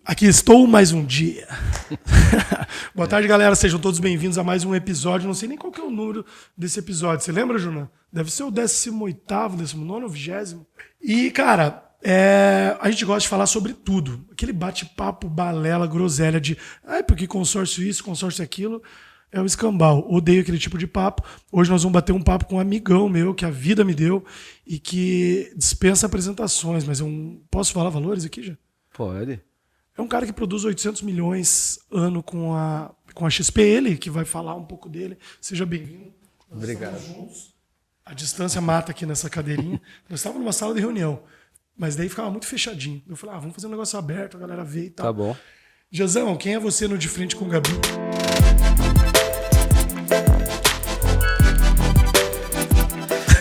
Aqui estou mais um dia. Boa tarde, galera. Sejam todos bem-vindos a mais um episódio. Não sei nem qual que é o número desse episódio. Você lembra, Juna? Deve ser o 18º, 19º ou 20º. E, cara, a gente gosta de falar sobre tudo. Aquele bate-papo, balela, groselha de porque consórcio isso, consórcio aquilo. É o escambau. Odeio aquele tipo de papo. Hoje nós vamos bater um papo com um amigão meu que a vida me deu e que dispensa apresentações. Mas posso falar valores aqui já? Pode. É um cara que produz 800 milhões ano com a XP, ele que vai falar um pouco dele. Seja bem-vindo. Obrigado. Juntos. A distância mata aqui nessa cadeirinha. Nós estávamos numa sala de reunião, mas daí ficava muito fechadinho. Eu falei, vamos fazer um negócio aberto, a galera vê e tal. Tá bom. Jazão, quem é você no De Frente com o Gabi?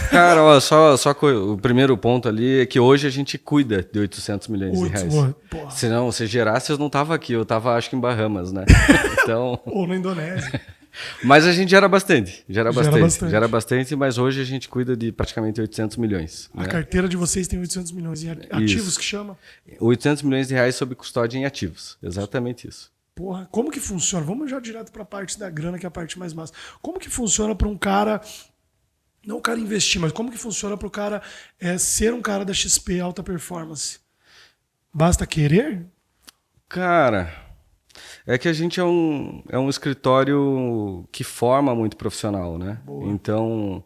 Cara, ó, só o primeiro ponto ali é que hoje a gente cuida de 800 milhões de reais. Porra. Senão, se gerasse, eu não tava aqui. Eu tava, acho que em Bahamas, né? Então... Ou na Indonésia. Mas a gente gera bastante. Gera bastante, mas hoje a gente cuida de praticamente 800 milhões. A né? carteira de vocês tem 800 milhões em ativos. Isso. Que chama? 800 milhões de reais sob custódia em ativos. Exatamente isso. Porra, como que funciona? Vamos já direto para a parte da grana, que é a parte mais massa. Como que funciona para um cara... Não o cara investir, mas como que funciona para o cara ser um cara da XP alta performance? Basta querer? Cara, é que a gente é um escritório que forma muito profissional, né? Boa. Então,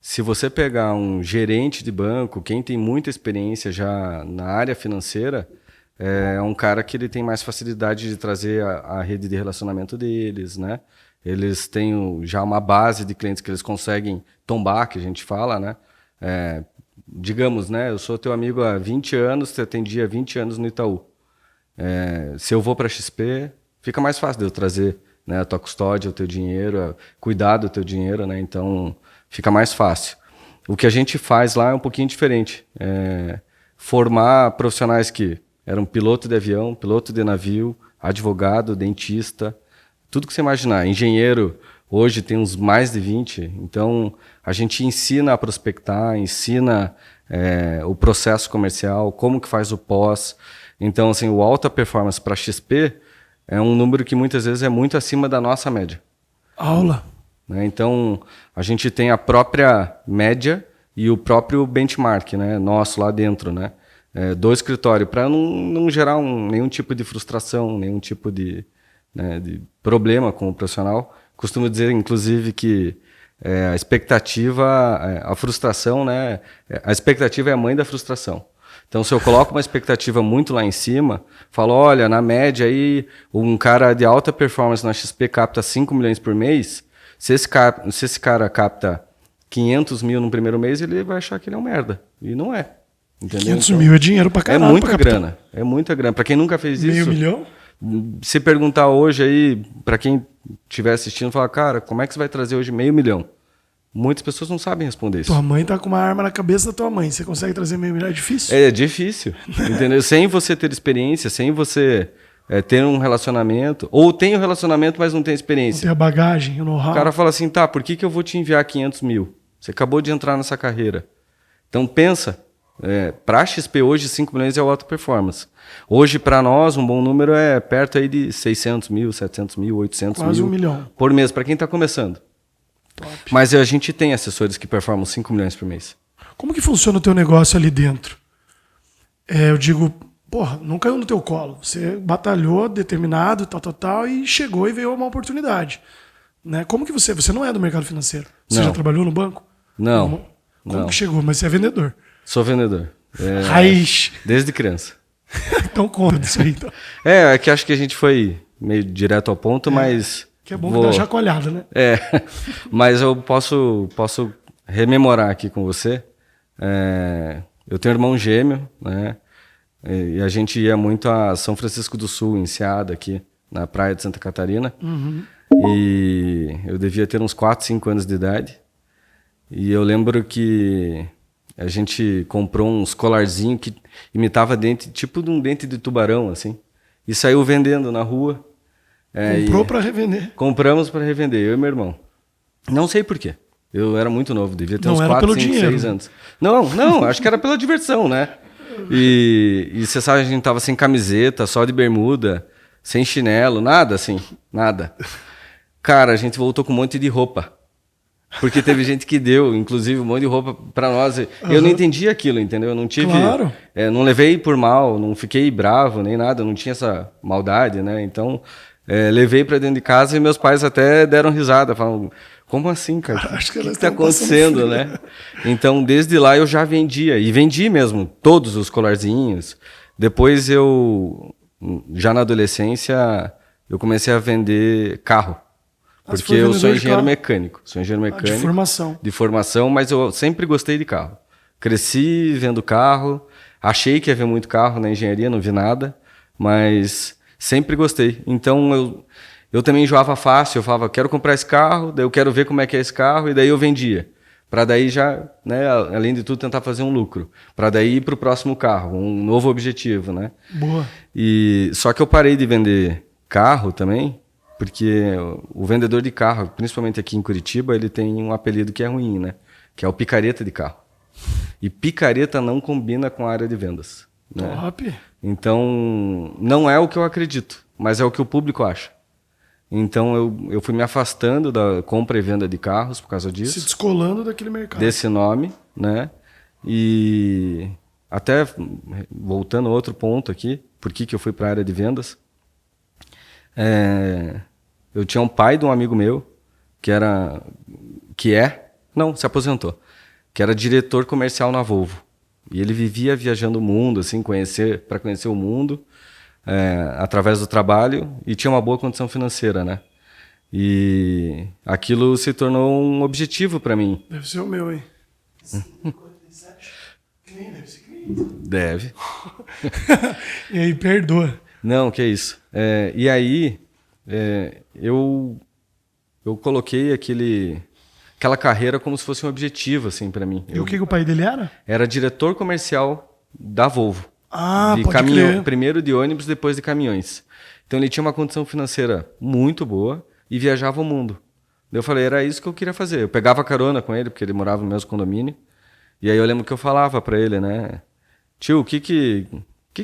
se você pegar um gerente de banco, quem tem muita experiência já na área financeira, é um cara que ele tem mais facilidade de trazer a rede de relacionamento deles, né? Eles têm já uma base de clientes que eles conseguem tombar, que a gente fala, né? Digamos, né? Eu sou teu amigo há 20 anos, te atendi há 20 anos no Itaú. Se eu vou para a XP, fica mais fácil de eu trazer, né, a tua custódia, o teu dinheiro, cuidar do teu dinheiro, né? Então, fica mais fácil. O que a gente faz lá é um pouquinho diferente. Formar profissionais que eram piloto de avião, piloto de navio, advogado, dentista... Tudo que você imaginar. Engenheiro, hoje tem uns mais de 20. Então, a gente ensina a prospectar, ensina o processo comercial, como que faz o pós. Então, assim, o alta performance para XP é um número que muitas vezes é muito acima da nossa média. Aula. Né? Então, a gente tem a própria média e o próprio benchmark, né, nosso lá dentro, né, do escritório, para não gerar nenhum tipo de frustração, nenhum tipo de problema com o profissional. Costumo dizer, inclusive, que a expectativa, a frustração, né? A expectativa é a mãe da frustração. Então, se eu coloco uma expectativa muito lá em cima, falo, olha, na média aí, um cara de alta performance na XP capta 5 milhões por mês, se esse cara capta 500 mil no primeiro mês, ele vai achar que ele é um merda. E não é. Entendeu? 500 mil é dinheiro pra caralho. É muita grana. É muita grana. Para quem nunca fez isso... Meio milhão? Se perguntar hoje aí, para quem estiver assistindo, falar, cara, como é que você vai trazer hoje 500 mil? Muitas pessoas não sabem responder isso. Tua mãe tá com uma arma na cabeça da tua mãe. Você consegue trazer 500 mil? É difícil? É difícil, entendeu? Sem você ter experiência, sem você ter um relacionamento, ou tem um relacionamento, mas não tem experiência. Não tem a bagagem, o know-how. O cara fala assim, tá, por que eu vou te enviar 500 mil? Você acabou de entrar nessa carreira. Então pensa, para a XP hoje 5 milhões é o alta performance. Hoje, para nós, um bom número é perto aí de 600 mil, 700 mil, 800 mil. Quase 1 milhão. Por mês, para quem está começando. Top. Mas a gente tem assessores que performam 5 milhões por mês. Como que funciona o teu negócio ali dentro? Eu digo, não caiu no teu colo. Você batalhou, determinado, tal, e chegou e veio uma oportunidade. Né? Como que você não é do mercado financeiro? Você não. Já trabalhou no banco? Não. Como que chegou? Mas você é vendedor. Sou vendedor. Raiz. Desde criança. Então conta disso aí. Então. É que acho que a gente foi meio direto ao ponto, mas... Que é bom que dá chacoalhada, né? Mas eu posso rememorar aqui com você. Eu tenho um irmão gêmeo, né? E a gente ia muito a São Francisco do Sul, em Enseada, aqui, na praia de Santa Catarina. Uhum. E eu devia ter uns 4, 5 anos de idade. E eu lembro que a gente comprou uns colarzinhos que imitava dente, tipo de um dente de tubarão, assim. E saiu vendendo na rua. Comprou para revender. Compramos para revender, eu e meu irmão. Não sei por quê. Eu era muito novo, devia ter uns 4, 5, 6 anos. Não, acho que era pela diversão, né? E você sabe, a gente tava sem camiseta, só de bermuda, sem chinelo, nada assim, nada. Cara, a gente voltou com um monte de roupa. Porque teve gente que deu, inclusive, um monte de roupa pra nós. Eu não entendi aquilo, entendeu? Eu não tive... Claro. Não levei por mal, não fiquei bravo, nem nada, não tinha essa maldade, né? Então, levei pra dentro de casa e meus pais até deram risada, falaram, como assim, cara? O que tá acontecendo, né? Então, desde lá eu já vendia, e vendi mesmo, todos os colarzinhos. Depois já na adolescência, eu comecei a vender carro. Porque eu sou engenheiro mecânico. Sou engenheiro mecânico. De formação. De formação, mas eu sempre gostei de carro. Cresci vendo carro, achei que ia ver muito carro na engenharia, não vi nada, mas sempre gostei. Então eu também enjoava fácil, eu falava, quero comprar esse carro, daí eu quero ver como é que é esse carro, e daí eu vendia. Para daí já, né, além de tudo, tentar fazer um lucro. Para daí ir para o próximo carro, um novo objetivo, né? Boa. Só que eu parei de vender carro também, porque o vendedor de carro, principalmente aqui em Curitiba, ele tem um apelido que é ruim, né? Que é o picareta de carro. E picareta não combina com a área de vendas. Né? Top. Então, não é o que eu acredito, mas é o que o público acha. Então, eu fui me afastando da compra e venda de carros por causa disso. Se descolando daquele mercado. Desse nome, né? E até voltando a outro ponto aqui, por que eu fui para a área de vendas? Eu tinha um pai de um amigo meu se aposentou, que era diretor comercial na Volvo. E ele vivia viajando o mundo, assim, para conhecer o mundo, através do trabalho, e tinha uma boa condição financeira, né? E aquilo se tornou um objetivo para mim. Deve ser o meu, hein? 57. Deve ser cliente. Deve. E aí, perdoa. Não, que é isso. E aí, eu coloquei aquela carreira como se fosse um objetivo, assim, para mim. E o que o pai dele era? Era diretor comercial da Volvo. Ah, de pode crer. Primeiro de ônibus, depois de caminhões. Então ele tinha uma condição financeira muito boa e viajava o mundo. Eu falei, era isso que eu queria fazer. Eu pegava carona com ele, porque ele morava no mesmo condomínio. E aí eu lembro que eu falava para ele, né? Tio, o que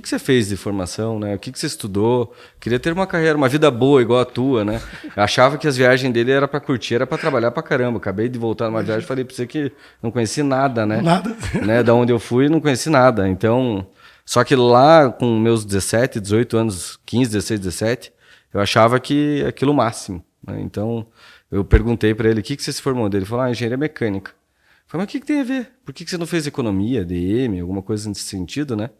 você fez de formação, né? O que você estudou? Queria ter uma carreira, uma vida boa igual a tua, né? Eu achava que as viagens dele era para curtir, era para trabalhar para caramba. Acabei de voltar numa viagem, falei para você que não conheci nada, né? Nada. Né? Da onde eu fui, não conheci nada. Então, só que lá com meus 17, 18 anos, 15, 16, 17, eu achava que aquilo máximo, né? Então, eu perguntei para ele, o que você se formou? Ele falou, engenharia mecânica. Eu falei, mas o que tem a ver? Por que você não fez economia, DM, alguma coisa nesse sentido, né?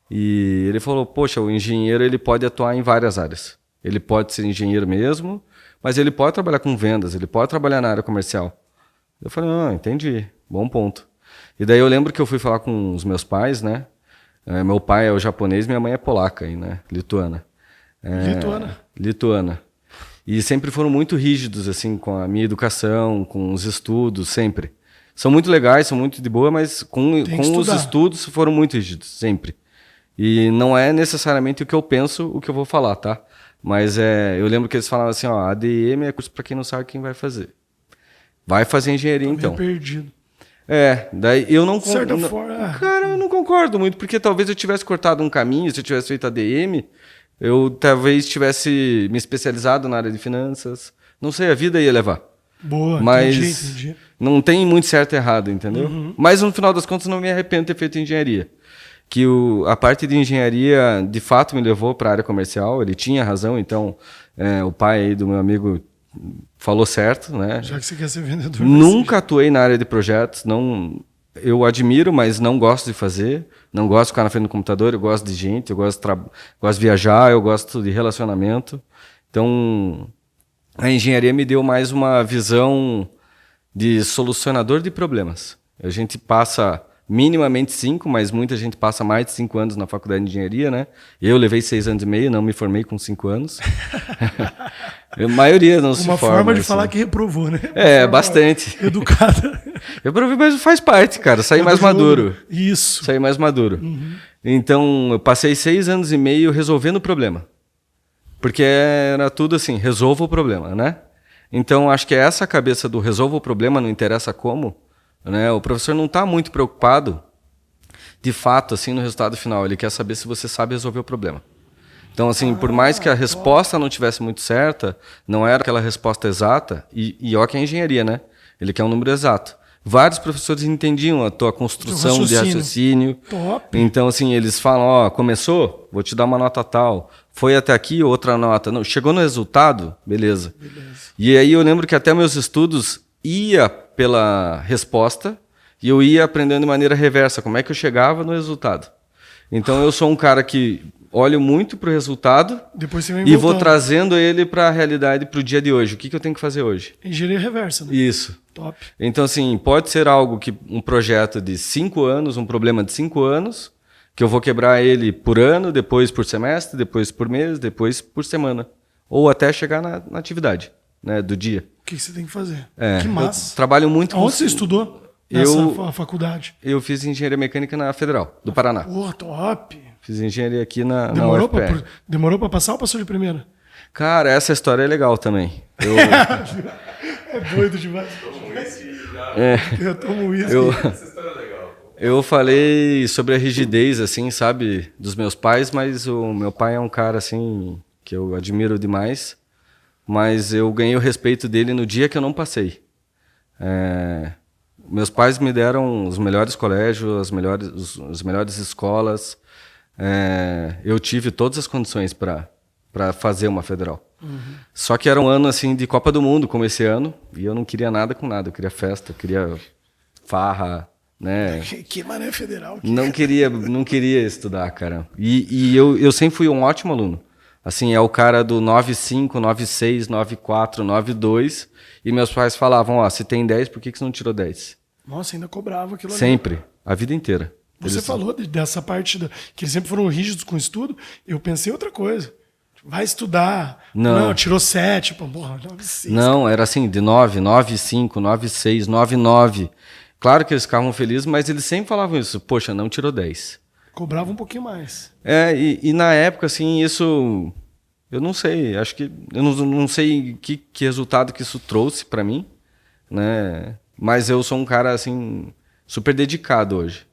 E ele falou, poxa, o engenheiro ele pode atuar em várias áreas. Ele pode ser engenheiro mesmo, mas ele pode trabalhar com vendas, ele pode trabalhar na área comercial. Eu falei, entendi, bom ponto. E daí eu lembro que eu fui falar com os meus pais, né? Meu pai é o japonês, minha mãe é polaca, né? Lituana. Lituana. E sempre foram muito rígidos, assim, com a minha educação, com os estudos, sempre. São muito legais, são muito de boa, mas com os estudos foram muito rígidos, sempre. E não é necessariamente o que eu penso, o que eu vou falar, tá? Mas eu lembro que eles falavam assim, ADM é curso para quem não sabe quem vai fazer. Vai fazer engenharia, então. Perdido. Daí eu não... De certa forma... Cara, eu não concordo muito, porque talvez eu tivesse cortado um caminho, se eu tivesse feito ADM, eu talvez tivesse me especializado na área de finanças. Não sei, a vida ia levar. Boa, mas entendi. Não tem muito certo e errado, entendeu? Uhum. Mas no final das contas não me arrependo de ter feito engenharia. Que a parte de engenharia de fato me levou para a área comercial, ele tinha razão, então o pai aí do meu amigo falou certo, né? Já que você quer ser vendedor. Nunca atuei na área de projetos, não, eu admiro, mas não gosto de fazer, não gosto de ficar na frente do computador, eu gosto de gente, eu gosto de viajar, eu gosto de relacionamento. Então, a engenharia me deu mais uma visão de solucionador de problemas. A gente passa minimamente 5, mas muita gente passa mais de 5 anos na faculdade de engenharia, né? Eu levei 6 anos e meio, não me formei com 5 anos. A maioria não se forma. Uma forma de assim. Falar que reprovou, né? Bastante. Educada. Eu provei, mas faz parte, cara. Saí mais maduro. Isso. Saí mais maduro. Uhum. Então, eu passei 6 anos e meio resolvendo o problema. Porque era tudo assim, resolva o problema, né? Então, acho que é essa a cabeça do resolva o problema, não interessa como. Né? O professor não está muito preocupado de fato, assim, no resultado final. Ele quer saber se você sabe resolver o problema. Então, assim, por mais que a resposta não tivesse muito certa, não era aquela resposta exata, e ó que é engenharia, né? Ele quer um número exato. Vários professores entendiam a tua construção de raciocínio. Top. Então, assim, eles falam, ó, começou? Vou te dar uma nota tal. Foi até aqui, outra nota. Não, chegou no resultado? Beleza. E aí eu lembro que até meus estudos ia pela resposta e eu ia aprendendo de maneira reversa, como é que eu chegava no resultado. Então, eu sou um cara que olho muito para o resultado Depois você vem e vou voltando. trazendo ele para a realidade, para o dia de hoje. O que eu tenho que fazer hoje? Engenharia reversa, né? Isso. Top. Então, assim, pode ser algo que um projeto de 5 anos, um problema de 5 anos, que eu vou quebrar ele por ano, depois por semestre, depois por mês, depois por semana. Ou até chegar na atividade, né, do dia. O que você tem que fazer? É, Que massa. eu trabalho muito Onde você estudou nessa faculdade? Eu fiz engenharia mecânica na Federal, do Paraná. Pô, top. Fiz engenharia aqui na UFPR. Demorou pra passar ou passou de primeira? Cara, essa história é legal também. É doido demais. Eu tomo uísque. Eu falei sobre a rigidez, assim, sabe, dos meus pais, mas o meu pai é um cara, assim, que eu admiro demais, mas eu ganhei o respeito dele no dia que eu não passei. Meus pais me deram os melhores colégios, as melhores escolas. Eu tive todas as condições para fazer uma federal. Só que era um ano assim de Copa do Mundo, como esse ano, e eu não queria nada com nada. Eu queria festa, eu queria farra, né? Que mané federal. Não queria estudar, cara. E eu sempre fui um ótimo aluno. Assim, é o cara do 9,5, 9,6, 9,4, 9,2. E meus pais falavam, ó, se tem 10, por que você não tirou 10? Nossa, ainda cobrava aquilo ali. Sempre, a vida inteira. Você falou dessa parte que eles sempre foram rígidos com o estudo. Eu pensei outra coisa. Vai estudar. Não, tirou 7. Porra, 9,6. Não, era assim, de 9, 9,5, 9,6, 9,9. Claro que eles ficavam felizes, mas eles sempre falavam isso. Poxa, não tirou 10. Cobrava um pouquinho mais. E na época, assim, isso... Eu não sei, acho que... Eu não sei que resultado que isso trouxe pra mim, né? Mas eu sou um cara, assim, super dedicado hoje.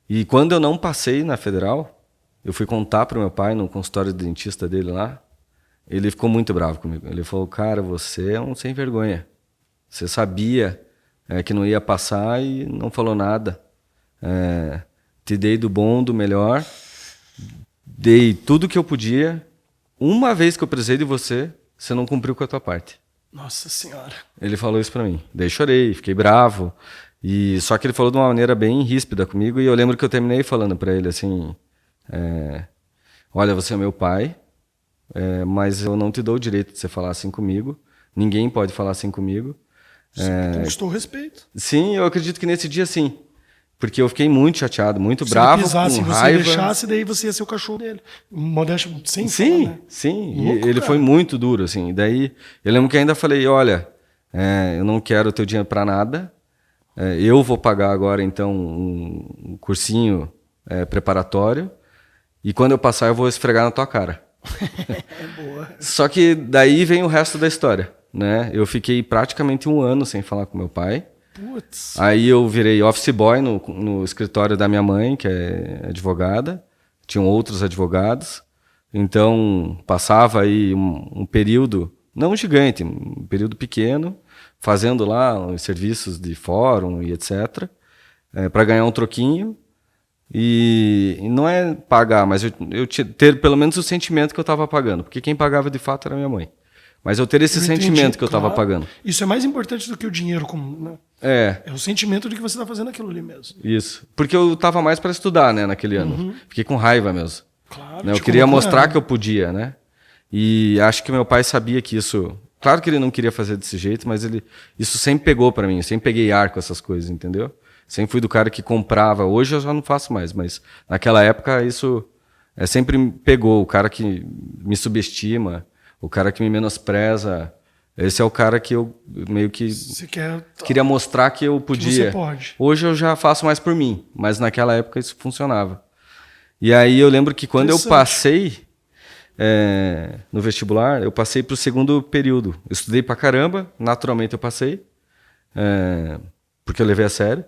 E quando eu não passei na Federal, eu fui contar pro meu pai no consultório do dentista dele lá, ele ficou muito bravo comigo. Ele falou, cara, você é um sem vergonha. Você sabia que não ia passar e não falou nada. Te dei do bom, do melhor, dei tudo que eu podia. Uma vez que eu precisei de você, você não cumpriu com a tua parte. Nossa Senhora. Ele falou isso pra mim. Daí chorei, fiquei bravo. Só que ele falou de uma maneira bem ríspida comigo, e eu lembro que eu terminei falando pra ele assim, olha, você é meu pai, mas eu não te dou o direito de você falar assim comigo. Ninguém pode falar assim comigo. Você conquistou o respeito. Sim, eu acredito que nesse dia sim. Porque eu fiquei muito chateado, muito bravo, pisasse, com você raiva. deixasse, daí você ia ser o cachorro dele. Modéstia sem Sim, falar, né? sim. Louco, Ele cara. foi muito duro, assim. Daí eu lembro que ainda falei, olha, eu não quero o teu dinheiro para nada. Eu vou pagar agora, então, um cursinho preparatório. E quando eu passar, eu vou esfregar na tua cara. Boa. Só que daí vem o resto da história, né? Eu fiquei praticamente 1 ano sem falar com meu pai. Putz. Aí eu virei office boy no escritório da minha mãe, que é advogada. Tinham outros advogados. Então, passava aí um período, não gigante, um período pequeno, fazendo lá os serviços de fórum e etc., para ganhar um troquinho. E não é pagar, mas eu ter pelo menos o sentimento que eu estava pagando, porque quem pagava de fato era minha mãe. Mas eu ter esse sentimento que eu estava pagando. Isso é mais importante do que o dinheiro comum, né? É o sentimento de que você está fazendo aquilo ali mesmo. Isso. Porque eu estava mais para estudar, né, naquele ano. Fiquei com raiva mesmo. Claro. Né? Eu queria mostrar que eu podia, né? E acho que meu pai sabia que isso... Claro que ele não queria fazer desse jeito, mas isso sempre pegou para mim. Eu sempre peguei ar com essas coisas, entendeu? Sempre fui do cara que comprava. Hoje eu já não faço mais, mas naquela época isso sempre me pegou. O cara que me subestima, o cara que me menospreza. Esse é o cara que eu meio que queria mostrar que eu podia. Que você pode. Hoje eu já faço mais por mim, mas naquela época isso funcionava. E aí eu lembro que quando eu passei no vestibular, eu passei para o segundo período. Eu estudei pra caramba, naturalmente eu passei, porque eu levei a sério.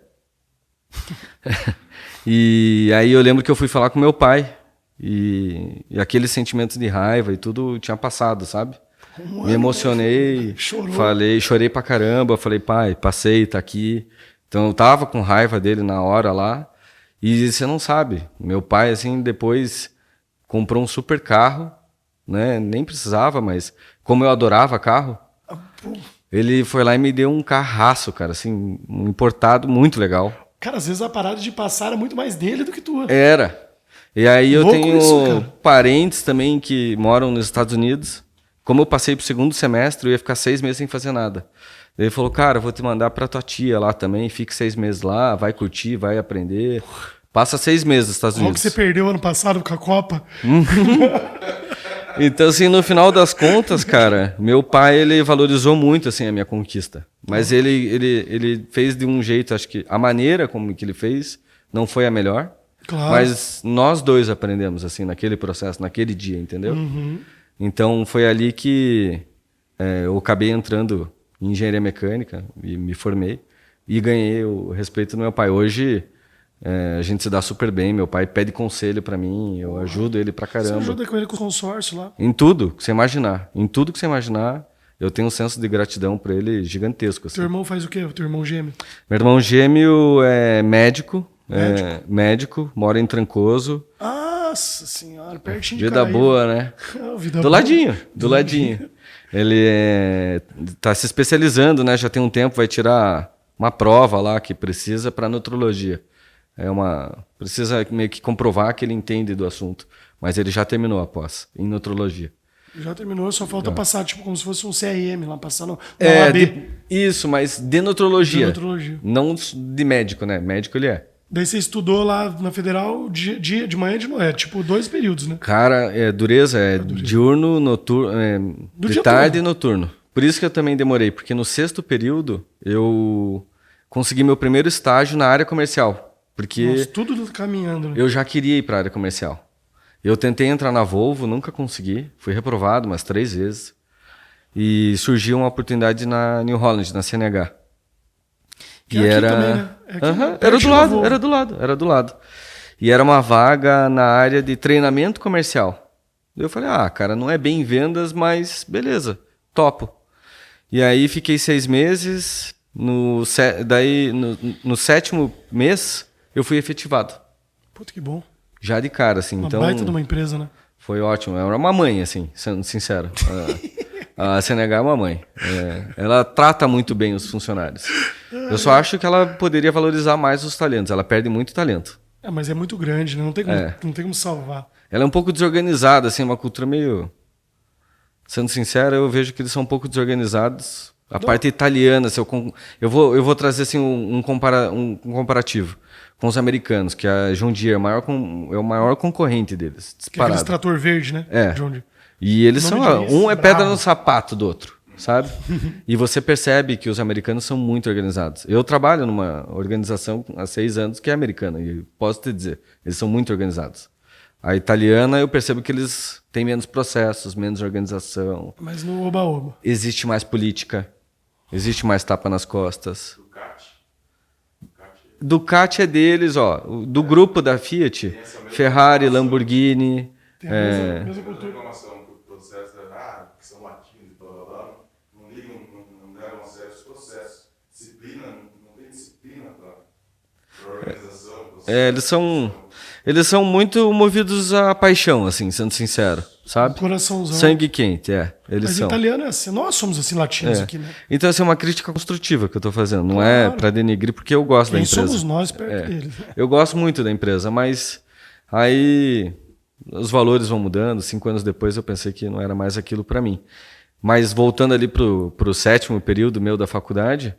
E aí eu lembro que eu fui falar com meu pai. E aqueles sentimentos de raiva e tudo tinha passado, sabe? Me emocionei, chorei pra caramba. Falei, pai, passei, tá aqui. Então eu tava com raiva dele na hora lá. E você não sabe, meu pai, assim, depois comprou um super carro, né? Nem precisava, mas como eu adorava carro, ele foi lá e me deu um carraço, cara, assim, um importado muito legal. Cara, às vezes a parada de passar era muito mais dele do que tua. Era. E aí eu Louco tenho isso, parentes também que moram nos Estados Unidos. Como eu passei pro segundo semestre, eu ia ficar 6 meses sem fazer nada. Ele falou, cara, eu vou te mandar pra tua tia lá também, fique 6 meses lá, vai curtir, vai aprender. Passa 6 meses nos Estados Qual Unidos. que você perdeu ano passado com a Copa? Então, assim, no final das contas, cara, meu pai, ele valorizou muito, assim, a minha conquista. Mas ele fez de um jeito, acho que a maneira como que ele fez não foi a melhor. Claro. Mas nós dois aprendemos, assim, naquele processo, naquele dia, entendeu? Então, foi ali que eu acabei entrando em engenharia mecânica e me formei. E ganhei o respeito do meu pai. Hoje, a gente se dá super bem. Meu pai pede conselho pra mim, eu ajudo ele pra caramba. Você ajuda com ele com o consórcio lá? Em tudo que você imaginar. Em tudo que você imaginar, eu tenho um senso de gratidão por ele gigantesco. Assim. Teu irmão faz o quê? O teu irmão gêmeo? Meu irmão gêmeo é médico. Médico, mora em Trancoso. Nossa senhora, pertinho de Vida Caraíba. boa, né? Vida Do boa. ladinho, do ladinho. Ele tá se especializando, né? Já tem um tempo, vai tirar uma prova lá que precisa para nutrologia. Precisa meio que comprovar que ele entende do assunto. Mas ele já terminou a pós, em nutrologia. Já terminou, só falta passar, tipo, como se fosse um CRM lá, passar no OAB. Isso, mas de nutrologia. De nutrologia. Não de médico, né? Médico ele é. Daí você estudou lá na Federal de manhã e de noite, tipo 2 períodos, né? Cara, dureza, diurno, noturno, de tarde e noturno. Por isso que eu também demorei, porque no 6º período eu consegui meu primeiro estágio na área comercial. Porque Nossa, tudo caminhando, né? eu já queria ir para a área comercial. Eu tentei entrar na Volvo, nunca consegui. Fui reprovado umas 3 vezes. E surgiu uma oportunidade na New Holland, na CNH. Que é aqui também, né? Era do lado. E era uma vaga na área de treinamento comercial. Eu falei, cara, não é bem vendas, mas beleza, topo. E aí fiquei 6 meses, no 7º mês eu fui efetivado. Puta que bom. Já de cara, assim. Uma então, baita de uma empresa, né? Foi ótimo, era uma mãe, assim, sendo sincero. A CNH é uma mãe. Ela trata muito bem os funcionários. Eu só acho que ela poderia valorizar mais os talentos. Ela perde muito talento. Mas é muito grande, né? Não tem como salvar. Ela é um pouco desorganizada, assim, uma cultura meio... Sendo sincero, eu vejo que eles são um pouco desorganizados. A parte italiana, eu vou trazer assim, um comparativo com os americanos, que a John Deere é o maior concorrente deles. Disparado. Aquele trator verde, né? John Deere. E eles são... Um é pedra no sapato do outro, sabe? E você percebe que os americanos são muito organizados. Eu trabalho numa organização há 6 anos que é americana, e posso te dizer, eles são muito organizados. A italiana, eu percebo que eles têm menos processos, menos organização. Mas no oba-oba. Existe mais política, existe mais tapa nas costas. Ducati é deles, ó. Do grupo da Fiat, Ferrari, Lamborghini... Tem a mesma cultura. Que são latinos e blá blá blá, não ligam, não levam a sério os processos. Disciplina, não tem disciplina para organização. Eles são muito movidos à paixão, assim, sendo sincero, sabe? Coraçãozão. Sangue quente, eles Mas são. italiano é assim, nós somos assim latinos aqui, né? Então, assim, é uma crítica construtiva que eu tô fazendo, não é para denegrir, porque eu gosto da empresa. Somos nós perto deles. Eu gosto muito da empresa, mas aí os valores vão mudando. 5 anos depois eu pensei que não era mais aquilo para mim. Mas voltando ali pro 7º período meu da faculdade,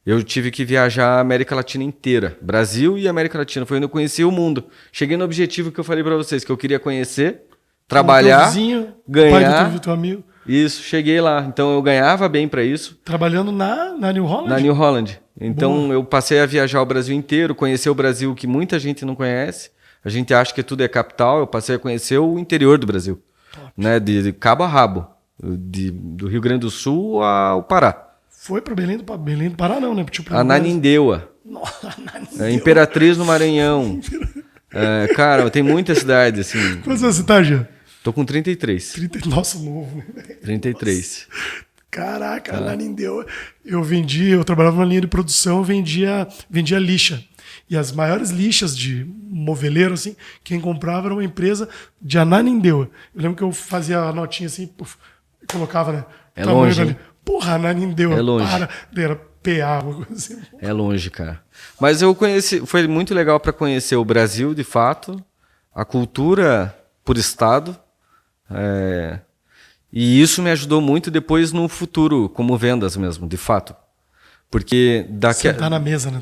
eu tive que viajar a América Latina inteira. Brasil e América Latina. Foi onde eu conheci o mundo. Cheguei no objetivo que eu falei para vocês, que eu queria conhecer, trabalhar, vizinho, ganhar. Pai do teu amigo. Isso, cheguei lá. Então eu ganhava bem para isso. Trabalhando na New Holland? Na New Holland. Então eu passei a viajar o Brasil inteiro, conhecer o Brasil que muita gente não conhece. A gente acha que tudo é capital. Eu passei a conhecer o interior do Brasil, né? De cabo a rabo, do Rio Grande do Sul ao Pará. Foi para Belém do Pará, não, né? Tipo, Ananindeua. Nossa, Imperatriz no Maranhão. Cara, tem muita cidade, assim. Quantos anos você tá, Jean? Tô com 33. Nossa, novo, né? 33. Caraca, Ananindeua. Eu trabalhava na linha de produção, vendia lixa. E as maiores lixas de moveleiro, assim, quem comprava era uma empresa de Ananindeua. Eu lembro que eu fazia a notinha assim, colocava, né? É longe, hein? Porra, Ananindeua. É longe. Era PA, uma coisa assim. É longe, cara. Mas foi muito legal para conhecer o Brasil, de fato, a cultura por estado. E isso me ajudou muito depois no futuro, como vendas mesmo, de fato. Porque sentar na mesa, né?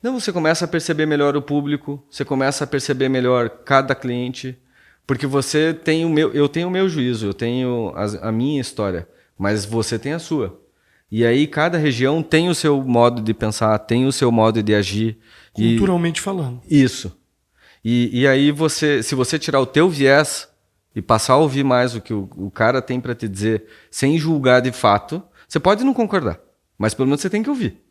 Não, você começa a perceber melhor o público, você começa a perceber melhor cada cliente, porque você tem eu tenho o meu juízo, eu tenho a minha história, mas você tem a sua. E aí cada região tem o seu modo de pensar, tem o seu modo de agir. Culturalmente falando. Isso. E aí se você tirar o teu viés e passar a ouvir mais o que o cara tem para te dizer, sem julgar de fato, você pode não concordar, mas pelo menos você tem que ouvir.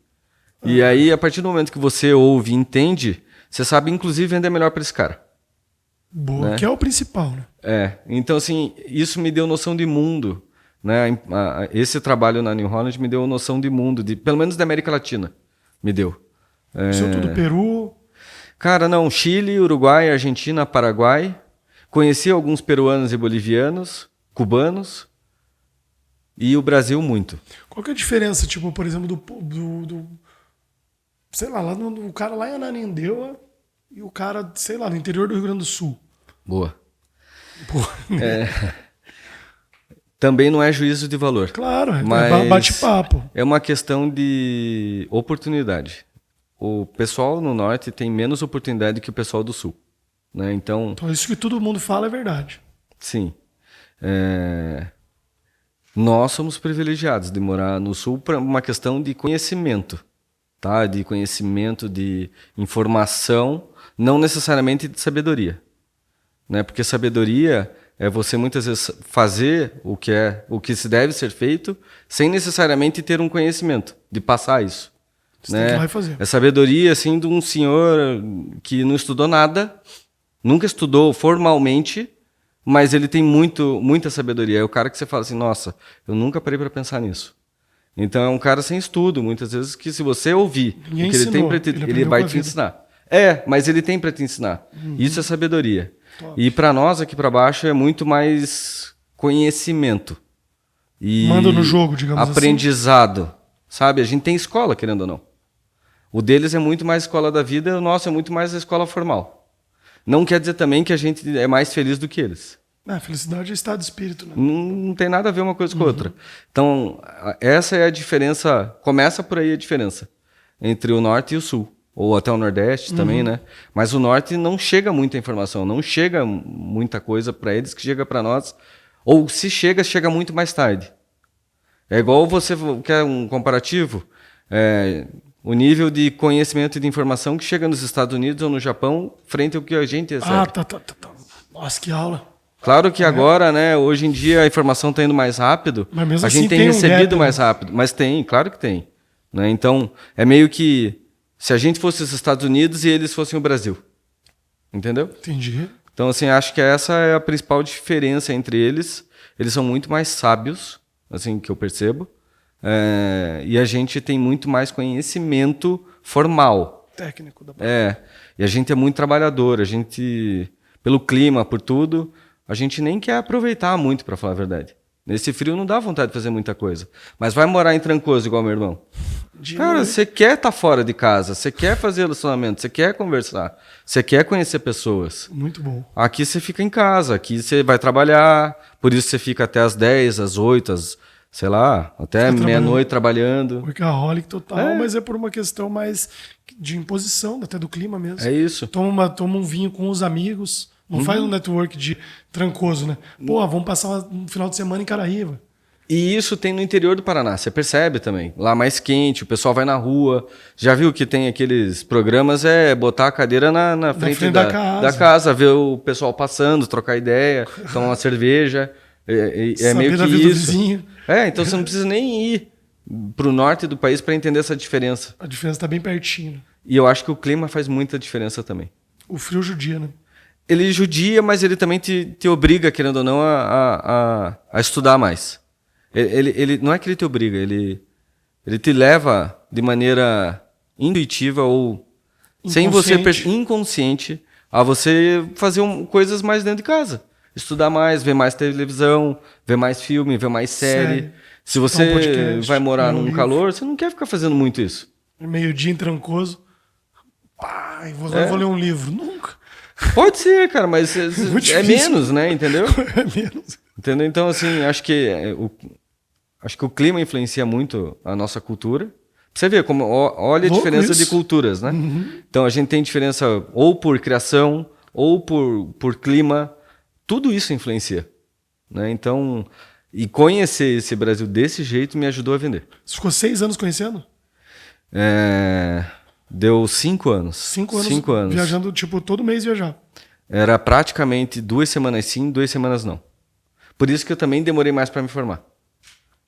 E aí, a partir do momento que você ouve e entende, você sabe, inclusive, vender melhor para esse cara. Boa, né? Que é o principal, né? Então, assim, isso me deu noção de mundo. Né? Esse trabalho na New Holland me deu noção de mundo, pelo menos da América Latina. Me deu. Isso é tudo Peru? Cara, não. Chile, Uruguai, Argentina, Paraguai. Conheci alguns peruanos e bolivianos, cubanos. E o Brasil, muito. Qual que é a diferença, tipo, por exemplo, do sei lá, o cara lá em Ananindeua e o cara, sei lá, no interior do Rio Grande do Sul? Boa. Também não é juízo de valor. Claro, mas bate-papo. É uma questão de oportunidade. O pessoal no norte tem menos oportunidade que o pessoal do sul. Né? Então, isso que todo mundo fala é verdade. Sim. Nós somos privilegiados de morar no sul por uma questão de conhecimento. Tá? De conhecimento, de informação, não necessariamente de sabedoria. Né? Porque sabedoria é você muitas vezes fazer o que se deve ser feito sem necessariamente ter um conhecimento, de passar isso. Você né? tem que ir lá e fazer. É sabedoria assim, de um senhor que não estudou nada, nunca estudou formalmente, mas ele tem muita sabedoria. É o cara que você fala assim, nossa, eu nunca parei para pensar nisso. Então é um cara sem estudo, muitas vezes, que se você ouvir o que ele tem para ele vai te ensinar. Mas ele tem para te ensinar. Isso é sabedoria. Top. E para nós aqui para baixo é muito mais conhecimento. E manda no jogo, digamos aprendizado. assim. Sabe? A gente tem escola, querendo ou não. O deles é muito mais escola da vida, o nosso é muito mais a escola formal. Não quer dizer também que a gente é mais feliz do que eles. Felicidade é estado de espírito, né? Não tem nada a ver uma coisa com a outra. Então, essa é a diferença, começa por aí a diferença entre o norte e o sul. Ou até o Nordeste também, né? Mas o Norte não chega muita informação, não chega muita coisa para eles que chega para nós. Ou se chega, chega muito mais tarde. É igual você quer um comparativo, o nível de conhecimento e de informação que chega nos Estados Unidos ou no Japão frente ao que a gente recebe. Tá. Nossa, que aula. Claro que agora, né? Hoje em dia a informação está indo mais rápido. Mas mesmo a assim gente tem recebido mais rápido. Mas tem, claro que tem. Né? Então, é meio que se a gente fosse os Estados Unidos e eles fossem o Brasil. Entendeu? Entendi. Então, assim, acho que essa é a principal diferença entre eles. Eles são muito mais sábios, assim, que eu percebo. E a gente tem muito mais conhecimento formal. Técnico da E a gente é muito trabalhador. A gente, pelo clima, por tudo, a gente nem quer aproveitar muito, para falar a verdade. Nesse frio não dá vontade de fazer muita coisa. Mas vai morar em Trancoso, igual meu irmão. Cara, você quer estar fora de casa, você quer fazer relacionamento, você quer conversar, você quer conhecer pessoas. Muito bom. Aqui você fica em casa, aqui você vai trabalhar, por isso você fica até às 10, às 8, sei lá, até meia-noite trabalhando. Workaholic total, mas é por uma questão mais de imposição, até do clima mesmo. É isso. Toma um vinho com os amigos, não faz um network de Trancoso, né? Pô, vamos passar um final de semana em Caraíva. E isso tem no interior do Paraná, você percebe também. Lá mais quente, o pessoal vai na rua. Já viu que tem aqueles programas, botar a cadeira na frente da casa, ver o pessoal passando, trocar ideia, tomar uma cerveja. É meio que isso. Vizinho. Então você não precisa nem ir. pro norte do país para entender essa diferença. A diferença tá bem pertinho. Né? E eu acho que o clima faz muita diferença também. O frio judia, né? Ele judia, mas ele também te obriga, querendo ou não, a estudar mais. Ele não é que ele te obriga, ele te leva de maneira intuitiva ou sem você inconsciente a você fazer coisas mais dentro de casa. Estudar mais, ver mais televisão, ver mais filme, ver mais série. Se você vai morar num calor, você não quer ficar fazendo muito isso. Meio-dia em Trancoso. Pai, vou ler um livro. Nunca. Pode ser, cara, mas é menos, né? Entendeu? É menos. Entendeu? Então, assim, acho que o clima influencia muito a nossa cultura. Você vê como olha a diferença de culturas, né? Uhum. Então a gente tem diferença ou por criação, ou por clima. Tudo isso influencia, né? Então, e conhecer esse Brasil desse jeito me ajudou a vender. Você ficou 6 anos conhecendo? Deu 5 anos. 5 anos. 5 anos. Viajando, tipo, todo mês viajar. Era praticamente 2 semanas sim, 2 semanas não. Por isso que eu também demorei mais para me formar.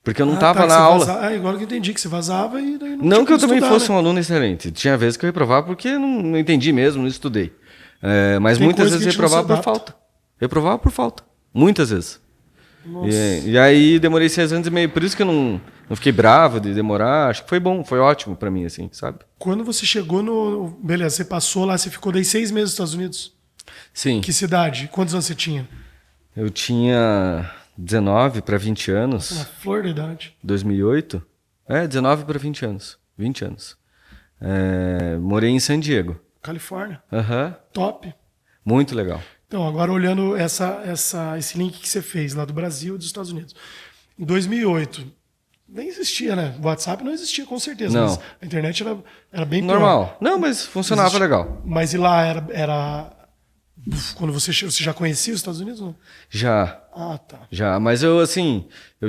Porque eu não estava na aula. Agora que eu entendi que você vazava e daí não que eu também fosse um aluno excelente. Tinha vezes que eu reprovava porque não entendi mesmo, não estudei. Mas muitas vezes eu reprovava por falta. Reprovava por falta. Muitas vezes. E aí demorei 6 anos e meio. Por isso que eu não fiquei bravo de demorar. Acho que foi bom, foi ótimo para mim, assim, sabe? Quando você chegou no... Beleza, você passou lá, você ficou daí 6 meses nos Estados Unidos? Sim. Que cidade? Quantos anos você tinha? Eu tinha 19 para 20 anos. Uma flor da idade. 2008. 19 para 20 anos. 20 anos. Morei em San Diego. Califórnia. Aham. Top. Muito legal. Então, agora olhando esse link que você fez lá do Brasil e dos Estados Unidos. Em 2008, nem existia, né? O WhatsApp não existia, com certeza. Não. Mas a internet era bem normal. Não, mas funcionava legal. Mas e lá era quando você já conhecia os Estados Unidos? Não? Já. Ah, tá. Já, mas eu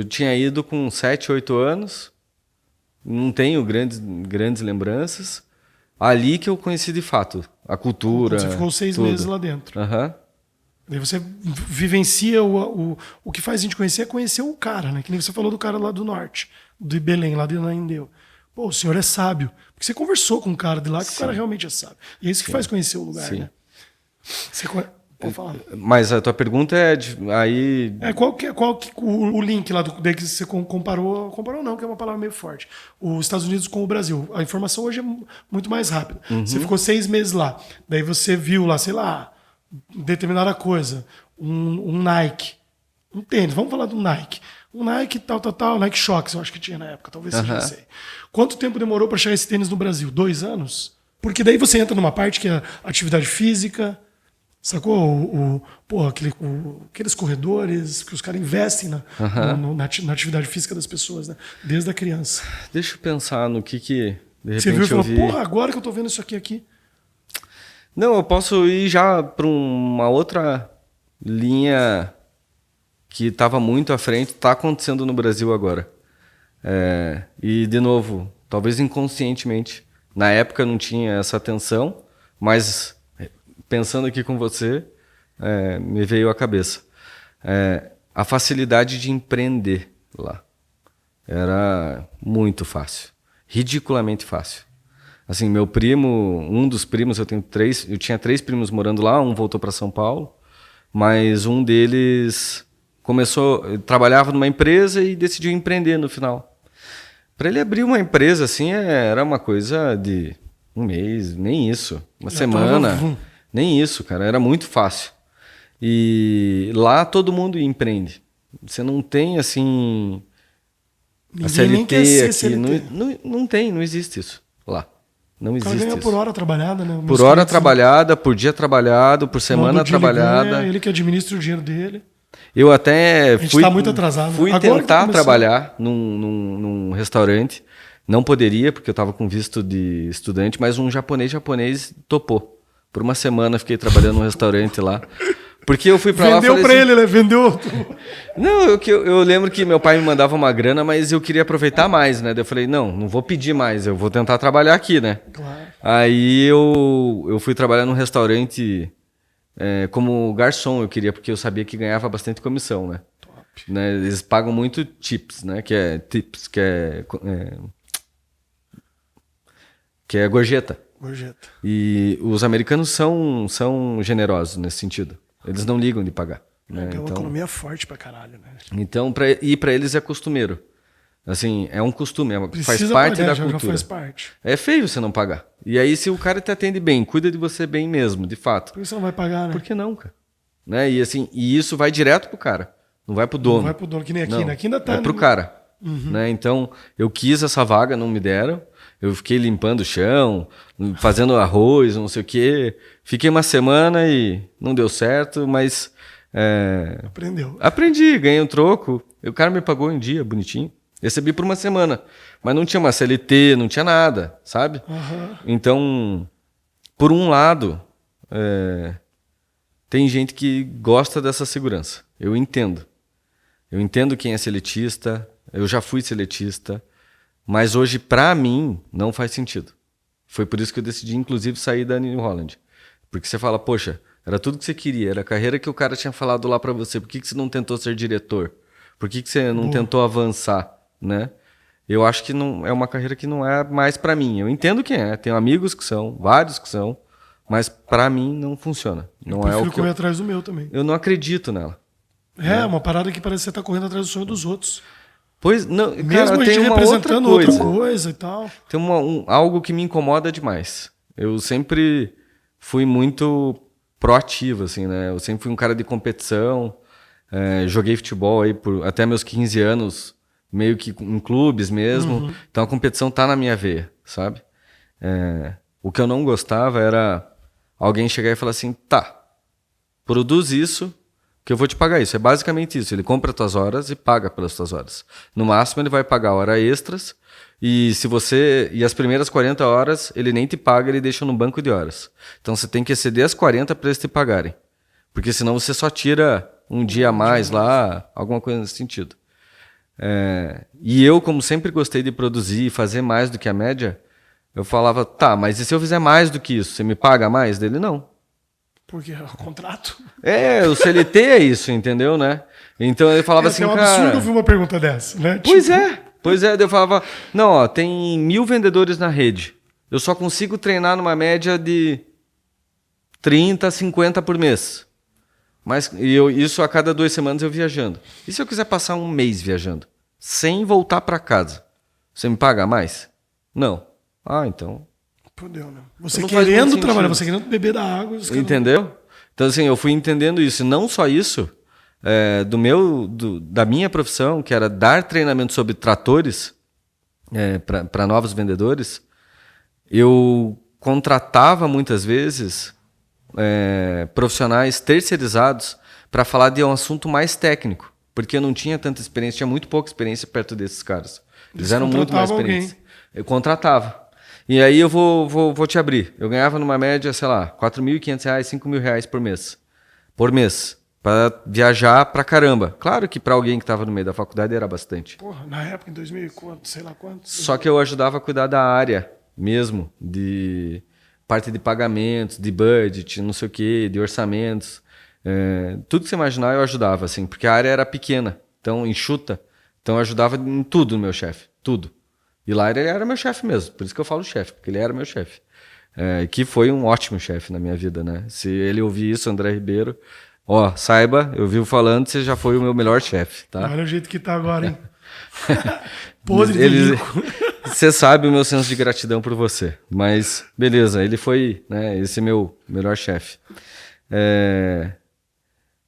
tinha ido com 7, 8 anos. Não tenho grandes lembranças. Ali que eu conheci de fato a cultura. Você ficou 6 meses lá dentro. Aham. Daí você vivencia o que faz a gente conhecer é conhecer o cara, né? Que nem você falou do cara lá do norte, de Belém, lá de Naindeu. Pô, o senhor é sábio. Porque você conversou com um cara de lá que o cara realmente é sábio. E é isso que faz conhecer o lugar, né? Você pode falar. Mas a tua pergunta é aí. Qual que o link lá daí que você comparou não, que é uma palavra meio forte. Os Estados Unidos com o Brasil. A informação hoje é muito mais rápida. Uhum. Você ficou 6 meses lá. Daí você viu lá, sei lá, determinada coisa, um Nike, um tênis, vamos falar do Nike. Um Nike tal, Nike Shox, eu acho que tinha na época, talvez seja, não sei. Quanto tempo demorou para chegar esse tênis no Brasil? 2 anos? Porque daí você entra numa parte que é atividade física, sacou? Aqueles corredores que os caras investem na atividade física das pessoas, né? Desde a criança. Deixa eu pensar no que de repente você viu e falou, vi... porra, agora que eu tô vendo isso aqui. Não, eu posso ir já para uma outra linha que estava muito à frente, está acontecendo no Brasil agora. E, de novo, talvez inconscientemente, na época não tinha essa atenção, mas pensando aqui com você, me veio à cabeça. A facilidade de empreender lá. Era muito fácil, ridiculamente fácil. Assim, meu primo, um dos primos, eu tinha 3 primos morando lá, um voltou para São Paulo, mas um deles trabalhava numa empresa e decidiu empreender no final. Para ele abrir uma empresa assim, era uma coisa de um mês, nem isso, uma semana, nem isso, cara, era muito fácil. E lá todo mundo empreende. Você não tem assim a CLT aqui, CLT. Não existe isso lá. Não existe. O cara ganha por hora trabalhada, né? Por hora trabalhada, por dia trabalhado, por semana trabalhada. Ele que administra o dinheiro dele. Eu até fui muito atrasado. Fui tentar trabalhar num restaurante. Não poderia, porque eu estava com visto de estudante, mas um japonês topou. Por uma semana fiquei trabalhando num restaurante lá. Porque eu fui pra lá e falei Vendeu pra ele, né? Vendeu. Não, eu lembro que meu pai me mandava uma grana, mas eu queria aproveitar mais, né? Daí eu falei, não vou pedir mais, eu vou tentar trabalhar aqui, né? Claro. Aí eu fui trabalhar num restaurante como garçom, eu queria, porque eu sabia que ganhava bastante comissão, né? Top. né? Eles pagam muito tips, né? Que é gorjeta. Gorjeta. E os americanos são generosos nesse sentido. Eles não ligam de pagar. Né? Tem uma Então, economia forte pra caralho, né? então para eles é costumeiro. Assim, é um costume, faz Precisa parte pagar, da já cultura. faz parte. É feio você não pagar. E aí, se o cara te atende bem, cuida de você bem mesmo, de fato. Por que você não vai pagar, né? Por que não, cara? Né? E assim, e isso vai direto pro cara. Não vai pro dono. Não vai pro dono, que nem aqui, Não, né? Aqui ainda tá. é pro cara. Né? Então, eu quis essa vaga, não me deram. Eu fiquei limpando o chão, fazendo arroz, não sei o quê. Fiquei uma semana e não deu certo, mas... Aprendeu. Aprendi, ganhei um troco. O cara me pagou em dia, bonitinho. Recebi por uma semana. Mas não tinha uma CLT, não tinha nada, sabe? Então, por um lado, tem gente que gosta dessa segurança. Eu entendo. Eu entendo quem é seletista. Eu já fui seletista. Mas hoje, para mim, não faz sentido. Foi por isso que eu decidi, inclusive, sair da New Holland. Porque você fala, poxa, era tudo que você queria. Era a carreira que o cara tinha falado lá para você. Por que você não tentou ser diretor? Por que você não tentou avançar? Né? Eu acho que não é uma carreira que não é mais para mim. Eu entendo quem é. Tenho amigos que são, vários que são. Mas para mim não funciona. Não Eu prefiro é o que correr atrás do meu também. eu não acredito nela. É, uma parada que parece que você tá correndo atrás do sonho dos outros. Pois não, Mesmo cara, a tem gente uma representando outra coisa. outra coisa e tal. Tem algo que me incomoda demais. Eu sempre fui muito proativo, assim, né? Eu sempre fui um cara de competição. Joguei futebol aí por até meus 15 anos, meio que em clubes mesmo. Então a competição tá na minha veia, sabe? O que eu não gostava era alguém chegar e falar assim, tá, produz isso que eu vou te pagar isso. É basicamente isso. Ele compra as tuas horas e paga pelas tuas horas. No máximo, ele vai pagar hora extras. E as primeiras 40 horas, ele nem te paga, ele deixa no banco de horas. Então, você tem que exceder as 40 para eles te pagarem. Porque senão você só tira um dia a mais lá, alguma coisa nesse sentido. E eu, como sempre gostei de produzir e fazer mais do que a média, eu falava, tá, mas e se eu fizer mais do que isso, você me paga mais? Dele, não. Porque é o contrato. O CLT é isso, entendeu, né? Então ele falava assim, É um cara... absurdo ouvir uma pergunta dessa, né? Pois é. Daí eu falava, não, ó, tem 1000 vendedores na rede. Eu só consigo treinar numa média de 30, 50 por mês. Mas isso a cada 2 semanas eu viajando. E se eu quiser passar um mês viajando, sem voltar para casa, você me paga mais? Não. Ah, então... Fudeu, né? Você Não faz querendo muito trabalhar, sentido. você querendo beber da água. Entendeu? Então, assim, eu fui entendendo isso. E não só isso, da minha profissão, que era dar treinamento sobre tratores para novos vendedores, eu contratava muitas vezes profissionais terceirizados para falar de um assunto mais técnico, porque eu não tinha tanta experiência, tinha muito pouca experiência perto desses caras. Eles eram muito mais experientes. Eu contratava. E aí eu vou te abrir. Eu ganhava numa média, sei lá, R$4.500, R$5.000 por mês. Por mês. Para viajar pra caramba. Claro que para alguém que estava no meio da faculdade era bastante. Porra, na época, em 2000 e quanto, sei lá quanto. Só que eu ajudava a cuidar da área mesmo. De parte de pagamentos, de budget, não sei o quê, de orçamentos. Tudo que você imaginar eu ajudava, assim. Porque a área era pequena, então enxuta. Então eu ajudava em tudo no meu chefe. Tudo. E lá ele era meu chefe mesmo, por isso que eu falo chefe, porque ele era meu chefe. Que foi um ótimo chefe na minha vida, né? Se ele ouvir isso, André Ribeiro, saiba, eu vivo falando, você já foi o meu melhor chefe, tá? Olha o jeito que tá agora, hein? Podre de rico. Você sabe o meu senso de gratidão por você, mas beleza, ele foi, né, esse meu melhor chefe.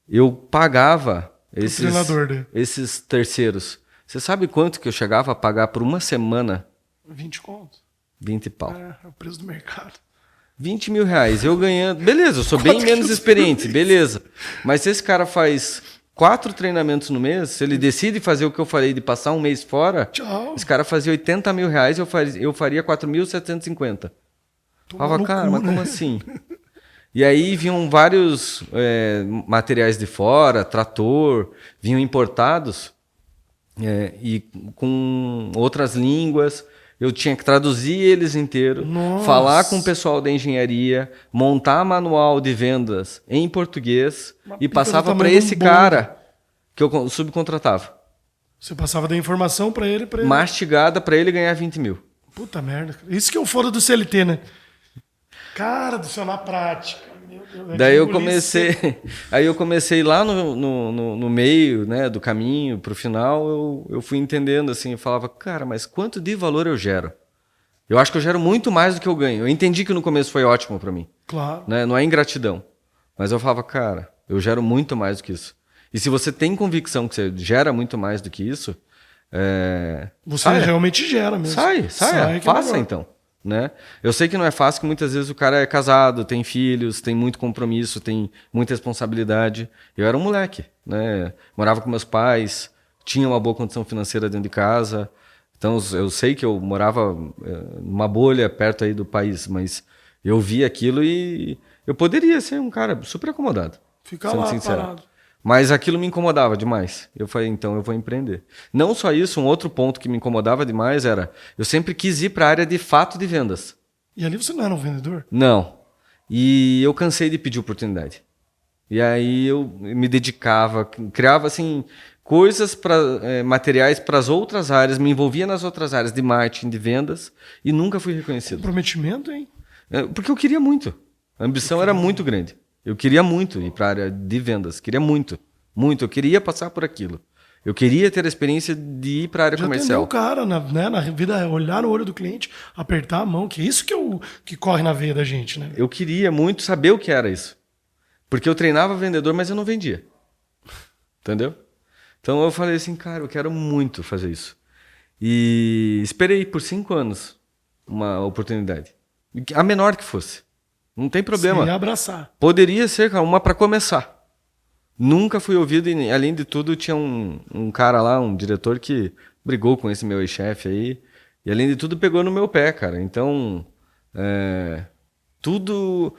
Eu pagava esses terceiros. Você sabe quanto que eu chegava a pagar por uma semana? 20 conto. 20 pau. É o preço do mercado. R$20.000. Eu ganhando... Beleza, eu sou bem menos experiente, beleza. Mas se esse cara faz 4 treinamentos no mês, se ele decide fazer o que eu falei de passar um mês fora, tchau. Esse cara fazia R$80.000, eu faria 4.750. Falava, cara, mas como assim? E aí vinham vários materiais de fora, trator, vinham importados... e com outras línguas, eu tinha que traduzir eles inteiros, falar com o pessoal da engenharia, montar manual de vendas em português e passava para esse cara. que eu subcontratava. Você passava da informação pra ele, Mastigada pra ele ganhar 20 mil. Puta merda. Cara. Isso que eu foda do CLT, né? Cara do céu, na prática. Meu Deus, Daí eu comecei. Aí eu comecei lá no meio, né, do caminho pro final, eu fui entendendo assim, eu falava, cara, mas quanto de valor eu gero? Eu acho que eu gero muito mais do que eu ganho. Eu entendi que no começo foi ótimo pra mim. Claro. Né? Não é ingratidão. Mas eu falava, cara, eu gero muito mais do que isso. E se você tem convicção que você gera muito mais do que isso, você realmente gera mesmo. Saia, faça então. Né? Eu sei que não é fácil, que muitas vezes o cara é casado, tem filhos, tem muito compromisso, tem muita responsabilidade. Eu era um moleque, né? Morava com meus pais, tinha uma boa condição financeira dentro de casa. Então eu sei que eu morava numa bolha perto aí do país, mas eu vi aquilo e eu poderia ser um cara super acomodado. Ficar lá parado. Mas aquilo me incomodava demais. Eu falei, então eu vou empreender. Não só isso, um outro ponto que me incomodava demais era, eu sempre quis ir para a área de fato de vendas. E ali você não era um vendedor? Não. E eu cansei de pedir oportunidade. E aí eu me dedicava, criava assim coisas materiais para as outras áreas, me envolvia nas outras áreas de marketing, de vendas e nunca fui reconhecido. Comprometimento, hein? Porque eu queria muito. A ambição era muito grande. Eu queria muito ir para a área de vendas. Queria muito. Muito. Eu queria passar por aquilo. Eu queria ter a experiência de ir para a área comercial. Já o cara, na vida, olhar no olho do cliente, apertar a mão, que é isso que corre na veia da gente, né? Eu queria muito saber o que era isso. Porque eu treinava vendedor, mas eu não vendia. Entendeu? Então eu falei assim, cara, eu quero muito fazer isso. E esperei por 5 anos uma oportunidade. A menor que fosse. Não tem problema. Você ia abraçar. Poderia ser, cara, uma para começar. Nunca fui ouvido e, além de tudo, tinha um cara lá, um diretor que brigou com esse meu ex-chefe aí. E, além de tudo, pegou no meu pé, cara. Então, tudo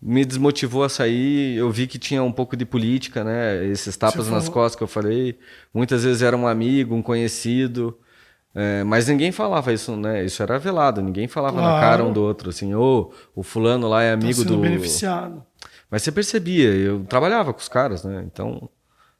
me desmotivou a sair. Eu vi que tinha um pouco de política, né? Esses tapas nas costas que eu falei. Muitas vezes era um amigo, um conhecido. Mas ninguém falava isso, né? Isso era velado, ninguém falava na cara um do outro, assim, o fulano lá é amigo tá sendo beneficiado. Mas você percebia, eu trabalhava com os caras, né? Então,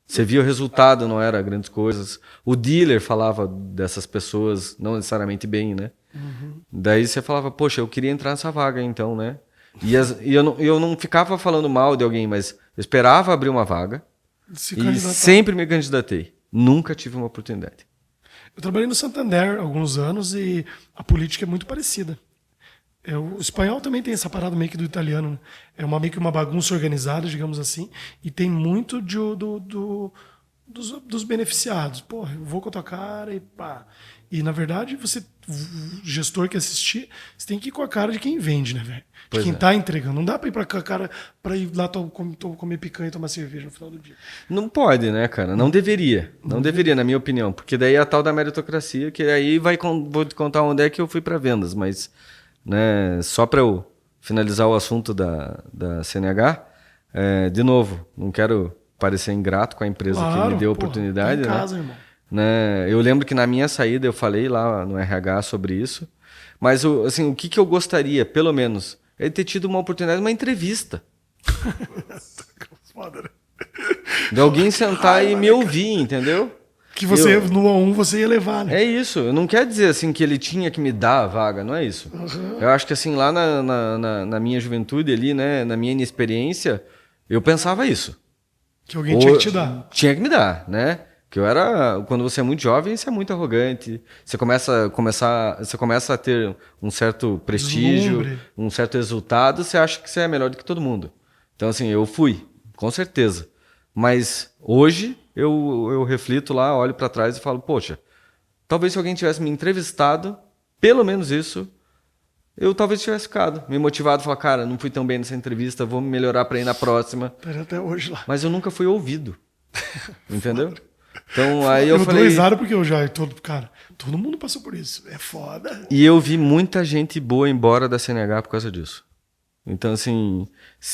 você via o resultado, não era grandes coisas. O dealer falava dessas pessoas, não necessariamente bem, né? Uhum. Daí você falava, poxa, eu queria entrar nessa vaga então, né? E eu não ficava falando mal de alguém, mas eu esperava abrir uma vaga e sempre me candidatei. Nunca tive uma oportunidade. Eu trabalhei no Santander há alguns anos e a política é muito parecida. O espanhol também tem essa parada meio que do italiano. Né? É meio que uma bagunça organizada, digamos assim, e tem muito dos beneficiados. Porra, eu vou com a tua cara e pá. E, na verdade, o gestor que assistir, você tem que ir com a cara de quem vende, né, velho? De quem tá entregando. Não dá pra ir pra cara pra ir lá comer picanha e tomar cerveja no final do dia. Não pode, né, cara? Não deveria. Não deveria, na minha opinião. Porque daí é a tal da meritocracia, que aí vou te contar onde é que eu fui pra vendas. Mas, né, só pra eu finalizar o assunto da CNH, de novo, não quero parecer ingrato com a empresa que me deu a oportunidade. Tá em casa, irmão. Né? Eu lembro que na minha saída eu falei lá no RH sobre isso, mas assim, o que eu gostaria, pelo menos, é ter tido uma oportunidade, uma entrevista. De alguém sentar e me ouvir, entendeu? Que você, no A1, você ia levar, né? É isso. Não quer dizer assim que ele tinha que me dar a vaga, não é isso. Uhum. Eu acho que assim, lá na minha juventude ali, né, na minha inexperiência, eu pensava isso. Que alguém tinha que te dar. Tinha que me dar, né? Que quando você é muito jovem, você é muito arrogante. Você começa a ter um certo prestígio, um certo resultado, você acha que você é melhor do que todo mundo. Então, assim, eu fui, com certeza. Mas hoje eu reflito lá, olho para trás e falo, poxa, talvez se alguém tivesse me entrevistado, pelo menos isso, eu talvez tivesse ficado, me motivado, falar, cara, não fui tão bem nessa entrevista, vou me melhorar para ir na próxima. Tá até hoje lá. Mas eu nunca fui ouvido. Entendeu? Então aí eu falei. Eu dou risada porque todo mundo passou por isso. É foda. E eu vi muita gente boa embora da CNH por causa disso. Então, assim,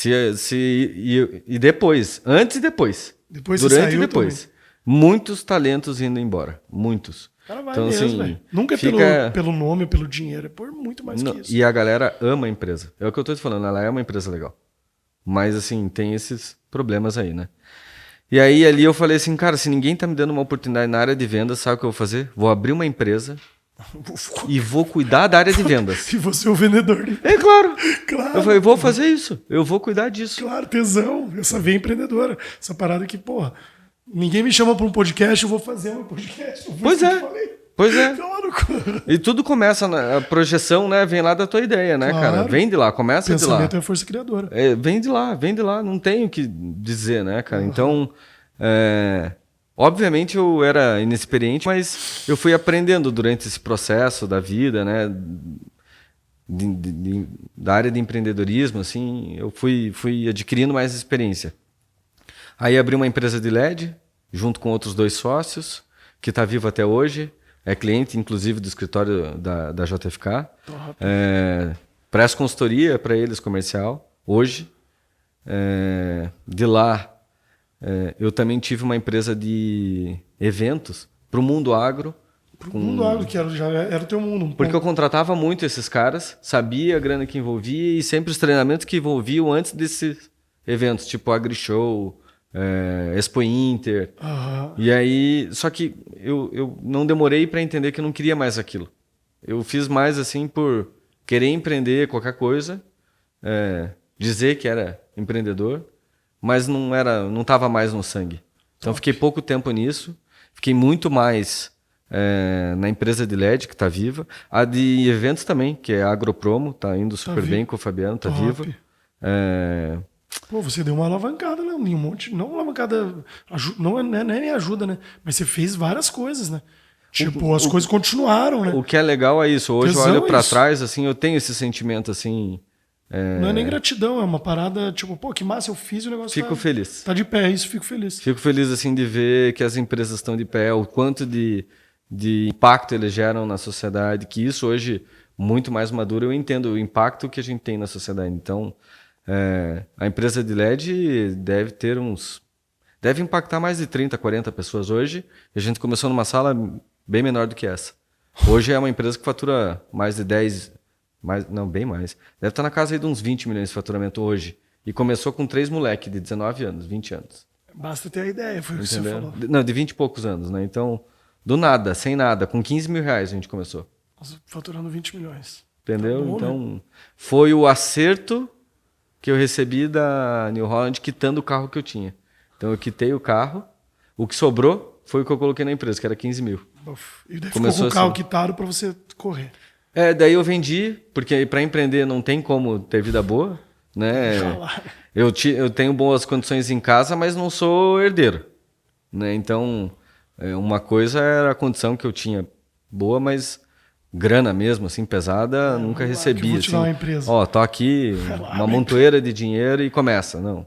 e depois, antes e depois. Durante e depois. Também. Muitos talentos indo embora. Muitos. Cara, vai então, mesmo, assim, nunca é pelo nome ou pelo dinheiro, é por muito mais que isso. E a galera ama a empresa. É o que eu tô te falando, ela é uma empresa legal. Mas, assim, tem esses problemas aí, né? E aí ali eu falei assim, cara, se ninguém tá me dando uma oportunidade na área de vendas, sabe o que eu vou fazer? Vou abrir uma empresa e vou cuidar da área de vendas. E você é o vendedor. Né? É claro. Claro. Eu falei, vou fazer isso. Eu vou cuidar disso. Claro, tesão. Essa veia empreendedora. Essa parada que, porra, ninguém me chama para um podcast, eu vou fazer um podcast. Pois é. Pois é. Claro. E tudo começa, a projeção, né? Vem lá da tua ideia, né, Claro. cara? Vem de lá, começa de lá. Pensamento é a força criadora. Vem de lá. Não tem o que dizer, né, cara? Então, obviamente eu era inexperiente, mas eu fui aprendendo durante esse processo da vida, né? Da área de empreendedorismo, assim, eu fui adquirindo mais experiência. Aí abri uma empresa de LED, junto com outros 2 sócios, que está vivo até hoje. É cliente, inclusive, do escritório da JFK. Presto consultoria para eles comercial, hoje. De lá, eu também tive uma empresa de eventos para o mundo agro. O mundo agro, que já era o teu mundo. Porque eu contratava muito esses caras, sabia a grana que envolvia e sempre os treinamentos que envolviam antes desses eventos, tipo AgriShow, Expo Inter. E aí, só que eu não demorei para entender que eu não queria mais aquilo. Eu fiz mais assim por querer empreender qualquer coisa, dizer que era empreendedor, mas não estava mais no sangue. Então fiquei pouco tempo nisso, fiquei muito mais na empresa de LED, que está viva, a de eventos também, que é a Agropromo, está indo super bem com o Fabiano, está viva. Pô, você deu uma alavancada, né? Um monte, não uma alavancada, não é nem ajuda, né? Mas você fez várias coisas, né? Tipo, as coisas continuaram, né? O que é legal é isso. Hoje Tesão eu olho para isso. trás, assim, eu tenho esse sentimento, assim... Não é nem gratidão, é uma parada, tipo, pô, que massa, eu fiz e o negócio Fico feliz. tá de pé, isso, fico feliz. Fico feliz, assim, de ver que as empresas estão de pé, o quanto de impacto eles geram na sociedade, que isso hoje, muito mais maduro, eu entendo o impacto que a gente tem na sociedade. Então, a empresa de LED deve impactar mais de 30, 40 pessoas hoje. A gente começou numa sala bem menor do que essa. Hoje é uma empresa que fatura mais de 10, bem mais. Deve estar na casa aí de uns 20 milhões de faturamento hoje. E começou com 3 moleques de 19 anos, 20 anos. Basta ter a ideia, foi o que você falou. Não, de 20 e poucos anos, né? Então, do nada, sem nada, com 15 mil reais a gente começou. Nossa, faturando 20 milhões. Entendeu? Tá bom, então, né? foi o acerto que eu recebi da New Holland quitando o carro que eu tinha. Então, eu quitei o carro, o que sobrou foi o que eu coloquei na empresa, que era 15 mil. E daí Começou ficou com o carro assim. quitado pra você correr. Daí eu vendi, porque para empreender não tem como ter vida boa, né? Eu tenho boas condições em casa, mas não sou herdeiro, né? Então, uma coisa era a condição que eu tinha boa, mas grana mesmo, assim, pesada, nunca recebi. Vou te assim, dar uma empresa. ó, tô aqui, uma montoeira de dinheiro e começa. Não.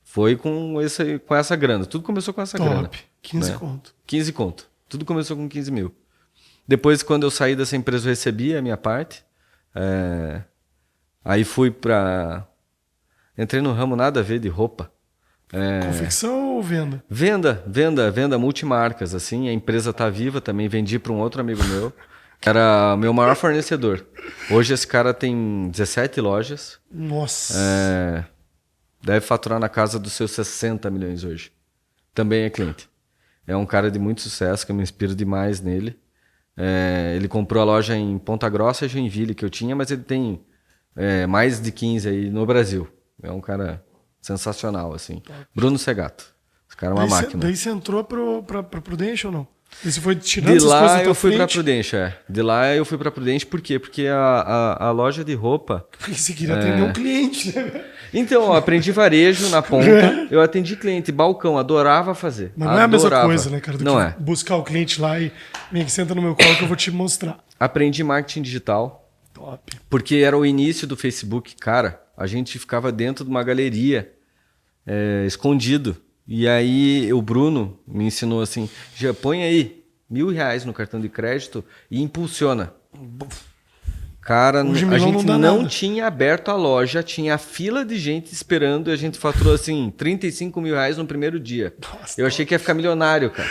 Foi com essa grana. Tudo começou com essa grana. 15 né? conto. 15 conto. Tudo começou com 15 mil. Depois, quando eu saí dessa empresa, eu recebi a minha parte. Aí fui para... Entrei no ramo nada a ver de roupa. Confecção ou venda? Venda multimarcas, assim. A empresa tá viva também. Vendi para um outro amigo meu, que era meu maior fornecedor. Hoje esse cara tem 17 lojas. Nossa. Deve faturar na casa dos seus 60 milhões hoje. Também é cliente. É um cara de muito sucesso, que eu me inspiro demais nele. Ele comprou a loja em Ponta Grossa e Joinville, que eu tinha, mas ele tem mais de 15 aí no Brasil. É um cara sensacional, assim. Top. Bruno Segato. Esse cara é uma máquina. Daí você entrou pra Prudential ou não? E você foi tirando de essas lá coisas da eu fui frente? pra Prudential, De lá eu fui pra Prudential, por quê? Porque a loja de roupa... Porque você queria atender um cliente, né? Então, eu aprendi varejo na ponta, eu atendi cliente, balcão, adorava fazer. Mas não é a mesma coisa, né, cara? Do não que buscar o cliente lá e vem aqui, senta no meu colo que eu vou te mostrar. Aprendi marketing digital. Top. Porque era o início do Facebook. Cara, a gente ficava dentro de uma galeria, escondido. E aí o Bruno me ensinou assim, já põe aí R$1.000 no cartão de crédito e impulsiona. Cara, a gente não tinha aberto a loja, tinha fila de gente esperando e a gente faturou assim R$35 mil no primeiro dia. Nossa, eu achei que ia ficar milionário, cara.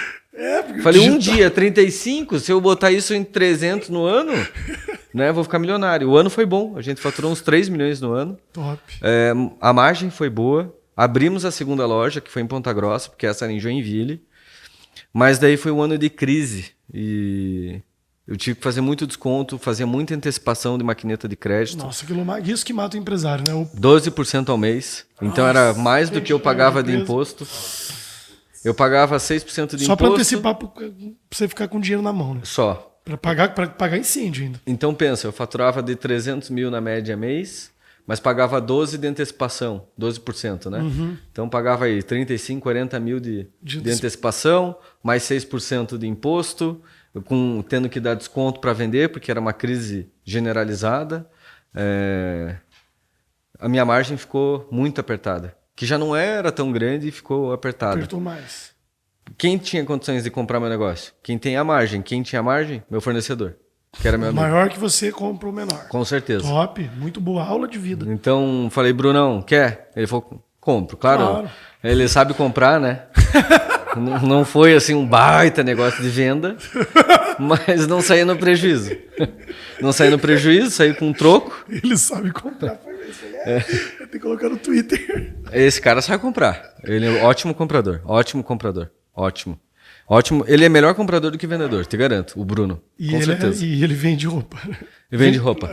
Falei, um dia, 35, se eu botar isso em 300 no ano, né, vou ficar milionário. O ano foi bom, a gente faturou uns 3 milhões no ano. Top. A margem foi boa, Abrimos a segunda loja, que foi em Ponta Grossa, porque essa era em Joinville. Mas daí foi um ano de crise e eu tive que fazer muito desconto, fazia muita antecipação de maquineta de crédito. Nossa, isso que mata o empresário, né? 12% ao mês. Então era mais do que eu pagava de imposto. Eu pagava 6% de Só imposto. para antecipar, pra você ficar com dinheiro na mão, né? Só. Para pagar incêndio ainda. Então pensa, eu faturava de 300 mil na média mês, mas pagava 12 de antecipação, 12%, né? Então pagava aí 35, 40 mil de antecipação, mais 6% de imposto, tendo que dar desconto para vender, porque era uma crise generalizada. A minha margem ficou muito apertada, que já não era tão grande e ficou apertada. Apertou mais. Quem tinha condições de comprar meu negócio? Quem tem a margem. Quem tinha margem? Meu fornecedor, que era meu amigo. Maior que você, compra o menor. Com certeza. Top, muito boa aula de vida. Então, falei, Brunão, quer? Ele falou, compro. Claro. Ele sabe comprar, né? Não foi assim um baita negócio de venda, mas não saí no prejuízo. Não saí no prejuízo, saí com um troco. Ele sabe comprar. Tem que colocar no Twitter. Esse cara sabe comprar. Ele é um ótimo comprador. Ótimo comprador. Ótimo. Ótimo. Ele é melhor comprador do que vendedor, te garanto. O Bruno. Com certeza. E ele vende roupa. Ele vende roupa.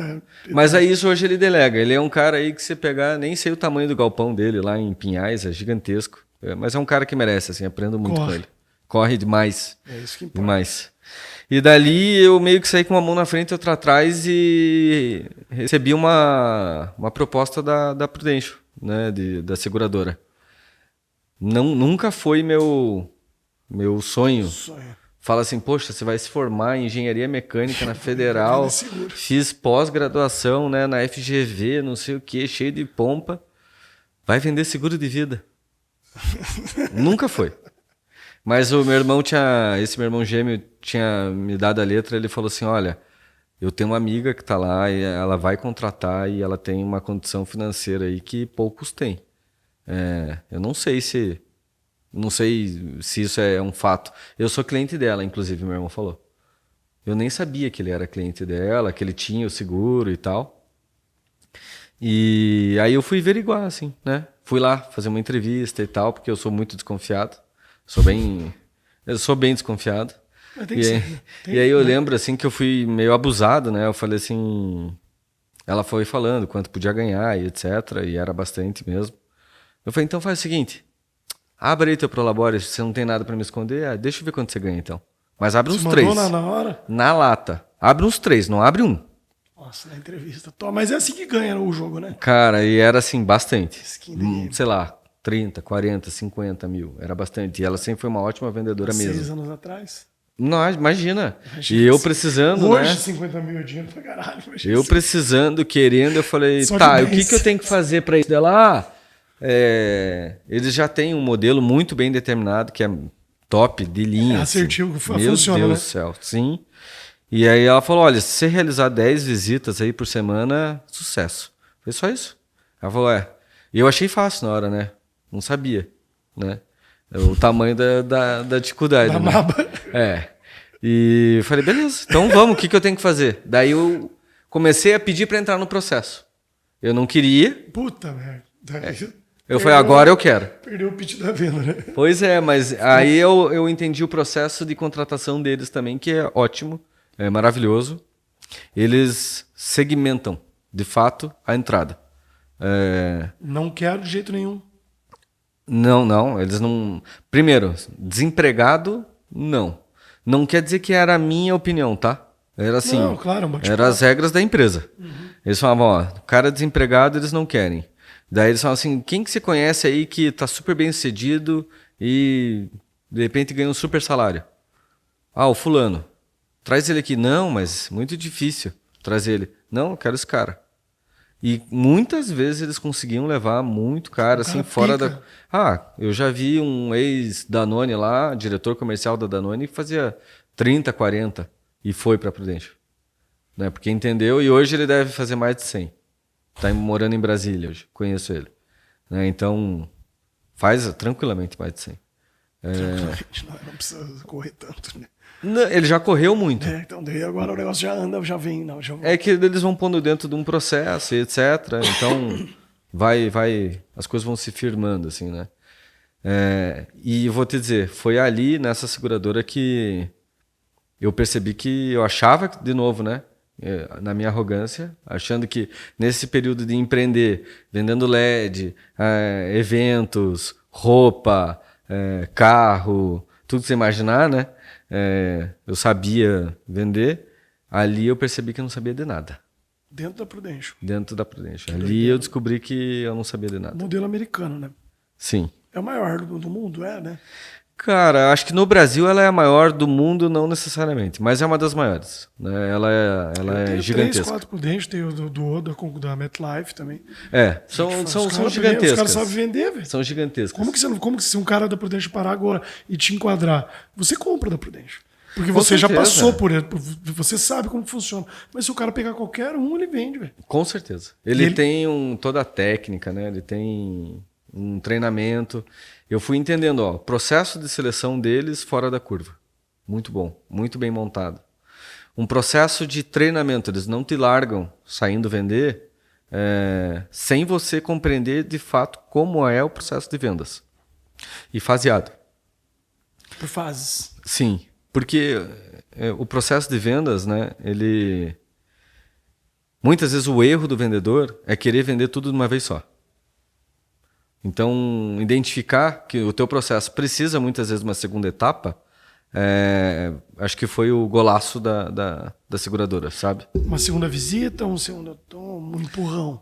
Mas aí isso hoje ele delega. Ele é um cara aí que você pegar, nem sei o tamanho do galpão dele lá em Pinhais, é gigantesco. Mas é um cara que merece, assim, aprendo muito com ele. Corre demais. É isso que importa. Demais. E dali eu meio que saí com uma mão na frente e outra atrás e recebi uma proposta da Prudential, né, da seguradora. Nunca foi meu sonho. Fala assim, poxa, você vai se formar em engenharia mecânica na Federal, fiz pós-graduação, né, na FGV, não sei o que, cheio de pompa, vai vender seguro de vida. Nunca foi. Mas esse meu irmão gêmeo tinha me dado a letra, ele falou assim, olha, eu tenho uma amiga que está lá e ela vai contratar e ela tem uma condição financeira aí que poucos têm. Eu não sei se isso é um fato. Eu sou cliente dela, inclusive, meu irmão falou. Eu nem sabia que ele era cliente dela, que ele tinha o seguro e tal. E aí eu fui averiguar, assim, né? Fui lá fazer uma entrevista e tal, porque eu sou muito desconfiado. Eu sou bem desconfiado. E aí eu lembro, assim, que eu fui meio abusado, né? Eu falei assim... Ela foi falando quanto podia ganhar e etc. E era bastante mesmo. Eu falei, então faz o seguinte... Abre aí teu Prolabore, se você não tem nada pra me esconder, deixa eu ver quanto você ganha, então. Mas abre uns 3. Na hora? Na lata. Abre uns 3, não abre um. Nossa, na entrevista. Mas é assim que ganha o jogo, né? Cara, e era assim, bastante. Sei lá, 30, 40, 50 mil. Era bastante. E ela sempre foi uma ótima vendedora mesmo. 6 anos atrás? Não, imagina. E eu precisando, hoje, né? 50 mil é dinheiro pra caralho. Eu precisando, querendo, eu falei, tá, o que eu tenho que fazer pra isso? Dela, eles já têm um modelo muito bem determinado, que é top, de linha. Assertivo, assim. Meu funciona, Deus né? do céu, sim. E aí ela falou, olha, se você realizar 10 visitas aí por semana, sucesso. Foi só isso. Ela falou, E eu achei fácil na hora, né? Não sabia, né? O tamanho da dificuldade. Da né? maba. E eu falei, beleza, então vamos, o que eu tenho que fazer? Daí eu comecei a pedir para entrar no processo. Eu não queria. Puta merda. Eu falei, agora eu quero. Perdeu o pitch da venda, né? Pois é, mas aí eu entendi o processo de contratação deles também, que é ótimo, é maravilhoso. Eles segmentam, de fato, a entrada. Não quero de jeito nenhum. Não, eles não... Primeiro, desempregado, não. Não quer dizer que era a minha opinião, tá? Era assim, Não, claro, eram as regras da empresa. Eles falavam, ó, cara desempregado eles não querem. Daí eles falavam assim, quem que você conhece aí que tá super bem sucedido e de repente ganha um super salário? Ah, o fulano. Traz ele aqui. Não, mas muito difícil trazer ele. Não, eu quero esse cara. E muitas vezes eles conseguiam levar muito cara, assim, fora da... eu já vi um ex-Danone lá, diretor comercial da Danone, que fazia 30, 40 e foi para Prudential. Né? Porque entendeu, e hoje ele deve fazer mais de 100. Está morando em Brasília hoje, conheço ele. Né? Então, faz tranquilamente mais de 100. Tranquilamente, não precisa correr tanto, né? Não, ele já correu muito. Então daí agora o negócio já anda, já vem. É que eles vão pondo dentro de um processo, etc. Então, as coisas vão se firmando, assim, né? E eu vou te dizer, foi ali nessa seguradora que eu percebi que eu achava, de novo, né? Na minha arrogância, achando que nesse período de empreender, vendendo LED, eventos, roupa, carro, tudo que você imaginar, né? Eu sabia vender. Ali eu percebi que eu não sabia de nada. Dentro da Prudential. Dentro da Prudential. Ali eu descobri que eu não sabia de nada. Modelo americano, né? Sim. É o maior do mundo, né? Cara, acho que no Brasil ela é a maior do mundo, não necessariamente, mas é uma das maiores. Né? Ela é gigantesca. 3, 4 Prudential, tem o da MetLife também. São Os gigantescas. caras sabem vender, velho. São gigantescas. Como que se um cara da Prudential parar agora e te enquadrar, você compra da Prudential? Porque você já passou por ele, você sabe como funciona. Mas se o cara pegar qualquer um, ele vende, velho. Com certeza. Ele tem toda a técnica, né? Ele tem um treinamento. Eu fui entendendo, o processo de seleção deles fora da curva. Muito bom, muito bem montado. Um processo de treinamento, eles não te largam saindo vender sem você compreender de fato como é o processo de vendas. E faseado. Por fases. Sim, porque o processo de vendas, né, ele... Muitas vezes o erro do vendedor é querer vender tudo de uma vez só. Então, identificar que o teu processo precisa muitas vezes de uma segunda etapa, acho que foi o golaço da seguradora, sabe? Uma segunda visita, um empurrão.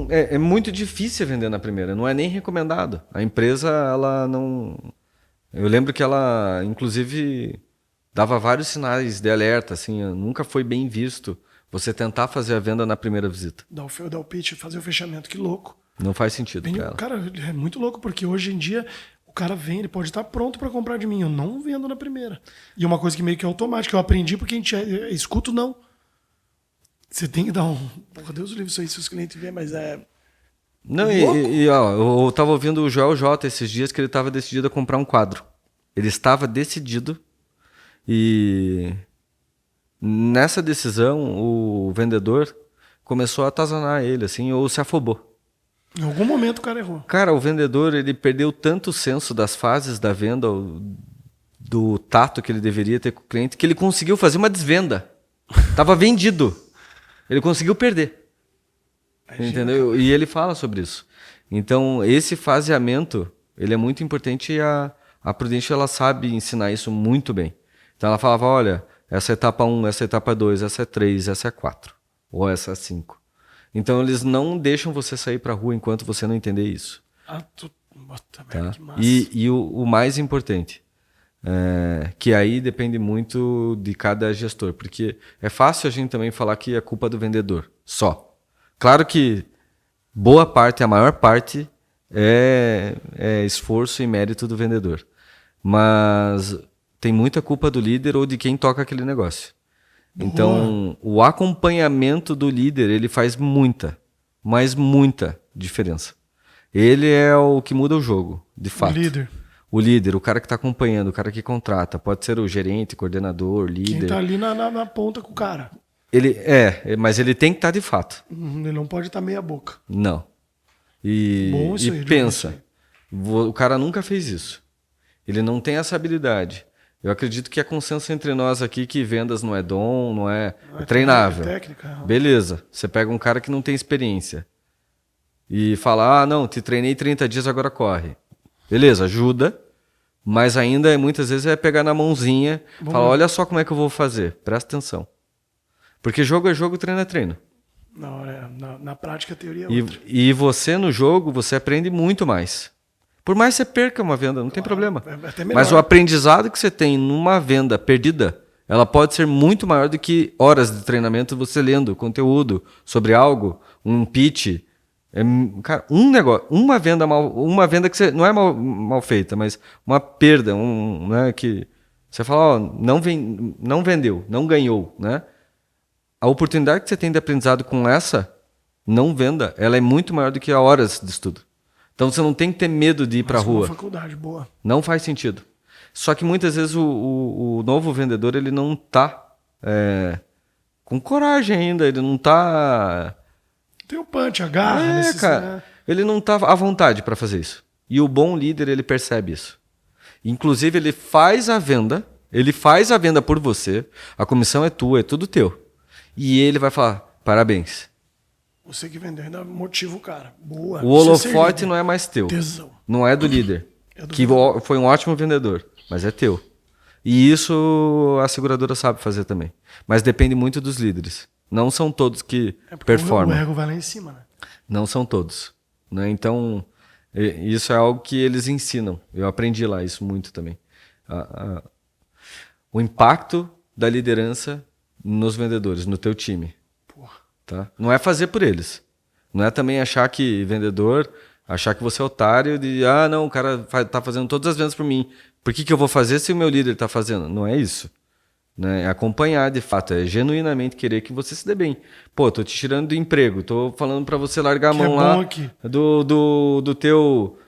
É muito difícil vender na primeira, não é nem recomendado. A empresa, ela não... Eu lembro que ela, inclusive, dava vários sinais de alerta, assim, nunca foi bem visto você tentar fazer a venda na primeira visita. Dar o pitch, fazer o fechamento, que louco. Não faz sentido para ela. Cara, é muito louco, porque hoje em dia o cara vem, ele pode estar pronto para comprar de mim. Eu não vendo na primeira. E uma coisa que meio que é automática, eu aprendi porque a gente escuta não. Você tem que dar Porra, Deus livre isso aí se os clientes verem, mas Não, eu tava ouvindo o Joel J esses dias que ele estava decidido a comprar um quadro. Ele estava decidido e nessa decisão o vendedor começou a atazanar ele, assim, ou se afobou. Em algum momento o cara errou. Cara, o vendedor, ele perdeu tanto o senso das fases da venda, do tato que ele deveria ter com o cliente, que ele conseguiu fazer uma desvenda. Tava vendido. Ele conseguiu perder. Entendeu? E ele fala sobre isso. Então, esse faseamento, ele é muito importante e a Prudential, ela sabe ensinar isso muito bem. Então, ela falava, olha, essa é etapa 1, essa é etapa 2, essa é 3, essa é 4. Ou essa é 5. Então, eles não deixam você sair para a rua enquanto você não entender isso. Tá? Que massa. E o mais importante, que aí depende muito de cada gestor. Porque é fácil a gente também falar que é culpa do vendedor, só. Claro que boa parte, a maior parte, é esforço e mérito do vendedor. Mas tem muita culpa do líder ou de quem toca aquele negócio. Então, o acompanhamento do líder, ele faz muita, mas muita diferença. Ele é o que muda o jogo, de fato. O líder, o cara que está acompanhando, o cara que contrata. Pode ser o gerente, coordenador, líder. Quem está ali na ponta com o cara. Mas ele tem que estar de fato. Ele não pode estar meia boca. Não. E pensa, o cara nunca fez isso. Ele não tem essa habilidade. Eu acredito que é consenso entre nós aqui que vendas não é dom, não é treinável. É técnica. Beleza, você pega um cara que não tem experiência e fala, não, te treinei 30 dias, agora corre. Beleza, ajuda, mas ainda muitas vezes é pegar na mãozinha, falar, olha só como é que eu vou fazer, presta atenção. Porque jogo é jogo, treino é treino. Na prática a teoria é outra. E você no jogo, você aprende muito mais. Por mais que você perca uma venda, não tem problema. Mas o aprendizado que você tem numa venda perdida, ela pode ser muito maior do que horas de treinamento você lendo conteúdo sobre algo, um pitch. Cara, um negócio, uma venda que você, não é mal feita, mas uma perda, né, que você fala, não vendeu, não ganhou, né? A oportunidade que você tem de aprendizado com essa não venda, ela é muito maior do que horas de estudo. Então você não tem que ter medo de ir para a rua. Faculdade, boa. Não faz sentido. Só que muitas vezes o novo vendedor, ele não está com coragem ainda, ele não está... Tem o punch, a garra. Cara, ele não está à vontade para fazer isso. E o bom líder, ele percebe isso. Inclusive, ele faz a venda por você, a comissão é tua, é tudo teu. E ele vai falar, parabéns. Você que vendeu ainda motiva o cara. Boa. O holofote não é mais teu. Tesão. Não é do líder. Que foi um ótimo vendedor, mas é teu. E isso a seguradora sabe fazer também. Mas depende muito dos líderes. Não são todos que performam. O ego vai lá em cima, né? Não são todos. Né? Então, isso é algo que eles ensinam. Eu aprendi lá isso muito também. O impacto da liderança nos vendedores, no teu time. Tá? Não é fazer por eles. Não é também achar que vendedor, achar que você é otário de, não, o cara tá fazendo todas as vendas por mim. Por que eu vou fazer se o meu líder tá fazendo? Não é isso. Né? É acompanhar de fato, é genuinamente querer que você se dê bem. Pô, tô te tirando do emprego, tô falando para você largar a mão lá do teu...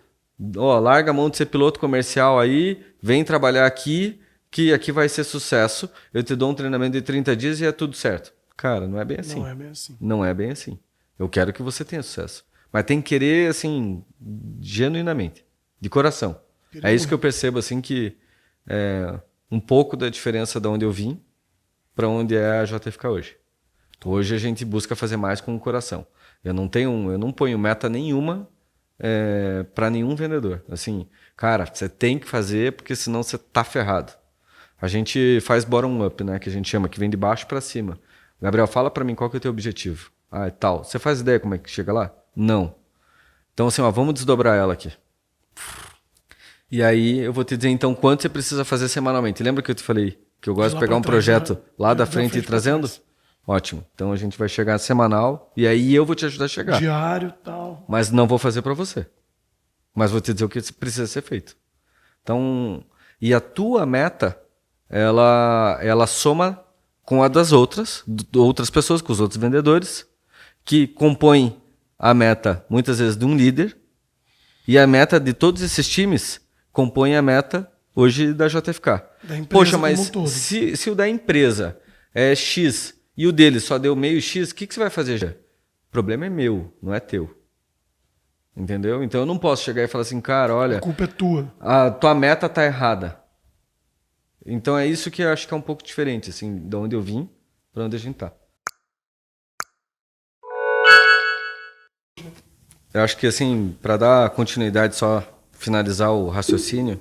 larga a mão de ser piloto comercial aí, vem trabalhar aqui, que aqui vai ser sucesso. Eu te dou um treinamento de 30 dias e é tudo certo. Cara, não é bem assim. Não é bem assim. Não é bem assim. Eu quero que você tenha sucesso. Mas tem que querer, assim, genuinamente, de coração. É isso que eu percebo, assim, que é um pouco da diferença de onde eu vim para onde é a JFK hoje. Hoje a gente busca fazer mais com o coração. Eu não ponho meta nenhuma para nenhum vendedor. Assim, cara, você tem que fazer porque senão você tá ferrado. A gente faz bottom-up, né, que a gente chama, que vem de baixo para cima. Gabriel, fala para mim qual que é o teu objetivo. É tal. Você faz ideia como é que chega lá? Não. Então, assim, vamos desdobrar ela aqui. E aí eu vou te dizer, então, quanto você precisa fazer semanalmente. Lembra que eu te falei que eu gosto de pegar um projeto lá da frente e ir trazendo? Ótimo. Então, a gente vai chegar semanal e aí eu vou te ajudar a chegar. Diário e tal. Mas não vou fazer para você. Mas vou te dizer o que precisa ser feito. Então, e a tua meta, ela soma com a das outras pessoas, com os outros vendedores, que compõem a meta, muitas vezes, de um líder, e a meta de todos esses times compõe a meta, hoje, da JFK. Da empresa. Poxa, mas como um todo. se o da empresa é X e o dele só deu meio X, o que você vai fazer já? O problema é meu, não é teu. Entendeu? Então eu não posso chegar e falar assim, cara, olha... A culpa é tua. A tua meta tá errada. Então é isso que eu acho que é um pouco diferente, assim, de onde eu vim para onde a gente tá. Eu acho que, assim, para dar continuidade, só finalizar o raciocínio,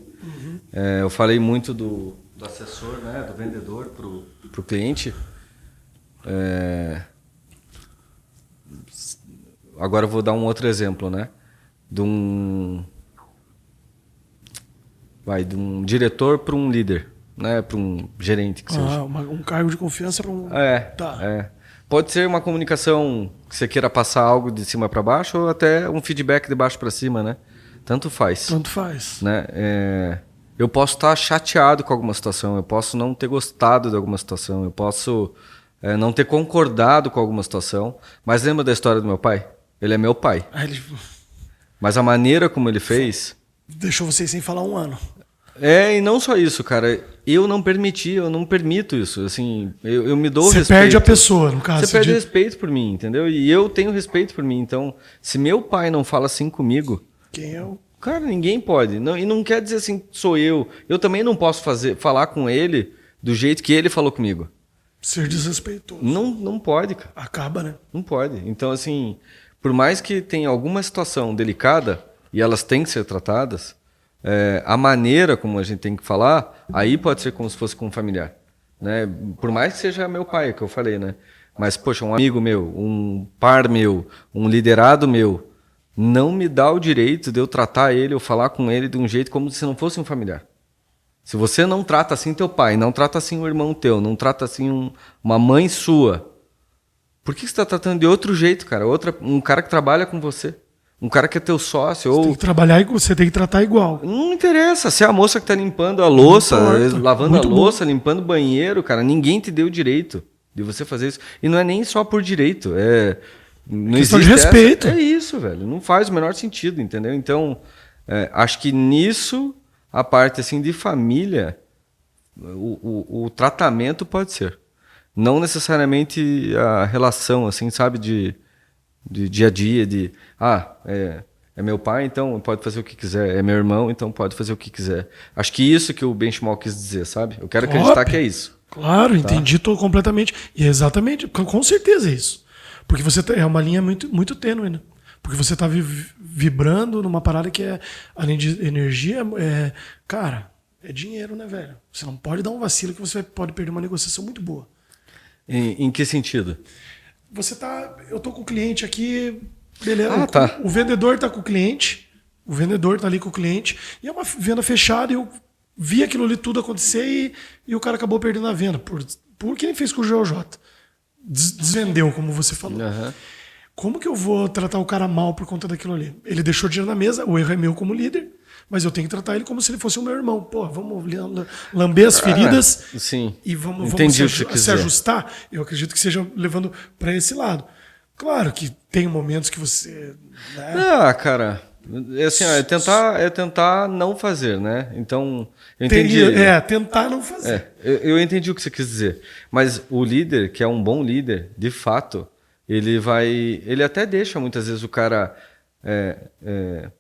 eu falei muito do assessor, né, do vendedor pro cliente. Agora eu vou dar um outro exemplo, né, de um diretor para um líder. Né, para um gerente que seja. Um cargo de confiança para um... Tá. Pode ser uma comunicação que você queira passar algo de cima para baixo ou até um feedback de baixo para cima, né? Tanto faz. Tanto faz. Né? Eu posso estar chateado com alguma situação, eu posso não ter gostado de alguma situação, eu posso não ter concordado com alguma situação, mas lembra da história do meu pai? Ele é meu pai. Mas a maneira como ele fez... Deixou vocês sem falar um ano. E não só isso, cara. Eu não permito isso. Assim, eu me dou respeito. Você perde a pessoa, no caso. Você perde respeito por mim, entendeu? E eu tenho respeito por mim. Então, se meu pai não fala assim comigo... Quem é o... Cara, ninguém pode. Não, e não quer dizer assim, sou eu. Eu também não posso falar com ele do jeito que ele falou comigo. Ser desrespeitoso. Não pode, cara. Acaba, né? Não pode. Então, assim, por mais que tenha alguma situação delicada, e elas têm que ser tratadas... a maneira como a gente tem que falar, aí pode ser como se fosse com um familiar. Né? Por mais que seja meu pai, que eu falei, né? Mas, poxa, um amigo meu, um par meu, um liderado meu, não me dá o direito de eu tratar ele ou falar com ele de um jeito como se não fosse um familiar. Se você não trata assim teu pai, não trata assim um irmão teu, não trata assim uma mãe sua, por que você está tratando de outro jeito, cara? Um cara que trabalha com você. Um cara que é teu sócio. Você tem que trabalhar e você tem que tratar igual. Não interessa. Se é a moça que está limpando a louça, lavando a louça, limpando o banheiro, cara, ninguém te deu o direito de você fazer isso. E não é nem só por direito. Não questão existe de respeito. É isso, velho. Não faz o menor sentido, entendeu? Então, acho que nisso, a parte assim, de família, o tratamento pode ser. Não necessariamente a relação, assim, sabe, de dia a dia, É meu pai, então pode fazer o que quiser. É meu irmão, então pode fazer o que quiser. Acho que isso que o Benchmark quis dizer, sabe? Eu quero acreditar que é isso. Claro, entendi completamente. E é exatamente, com certeza é isso. Porque você é uma linha muito, muito tênue, né? Porque você está vibrando numa parada que é, além de energia, cara, é dinheiro, né, velho? Você não pode dar um vacilo que você pode perder uma negociação muito boa. Em que sentido? Eu tô com o cliente aqui, beleza. Ah, tá. O vendedor tá com o cliente, o vendedor tá ali com o cliente, e é uma venda fechada, e eu vi aquilo ali tudo acontecer e o cara acabou perdendo a venda, por que ele fez com o GeoJ. Desvendeu, como você falou. Uhum. Como que eu vou tratar o cara mal por conta daquilo ali? Ele deixou dinheiro na mesa, o erro é meu como líder, mas eu tenho que tratar ele como se ele fosse o meu irmão. Pô, vamos lamber as feridas sim. E vamos se ajustar. Eu acredito que seja levando para esse lado. Claro que tem momentos que você... Né? Ah, cara, assim, é tentar não fazer, né? Então, eu entendi. Tentar não fazer. Eu entendi o que você quis dizer. Mas o líder, que é um bom líder, de fato, ele até deixa muitas vezes o cara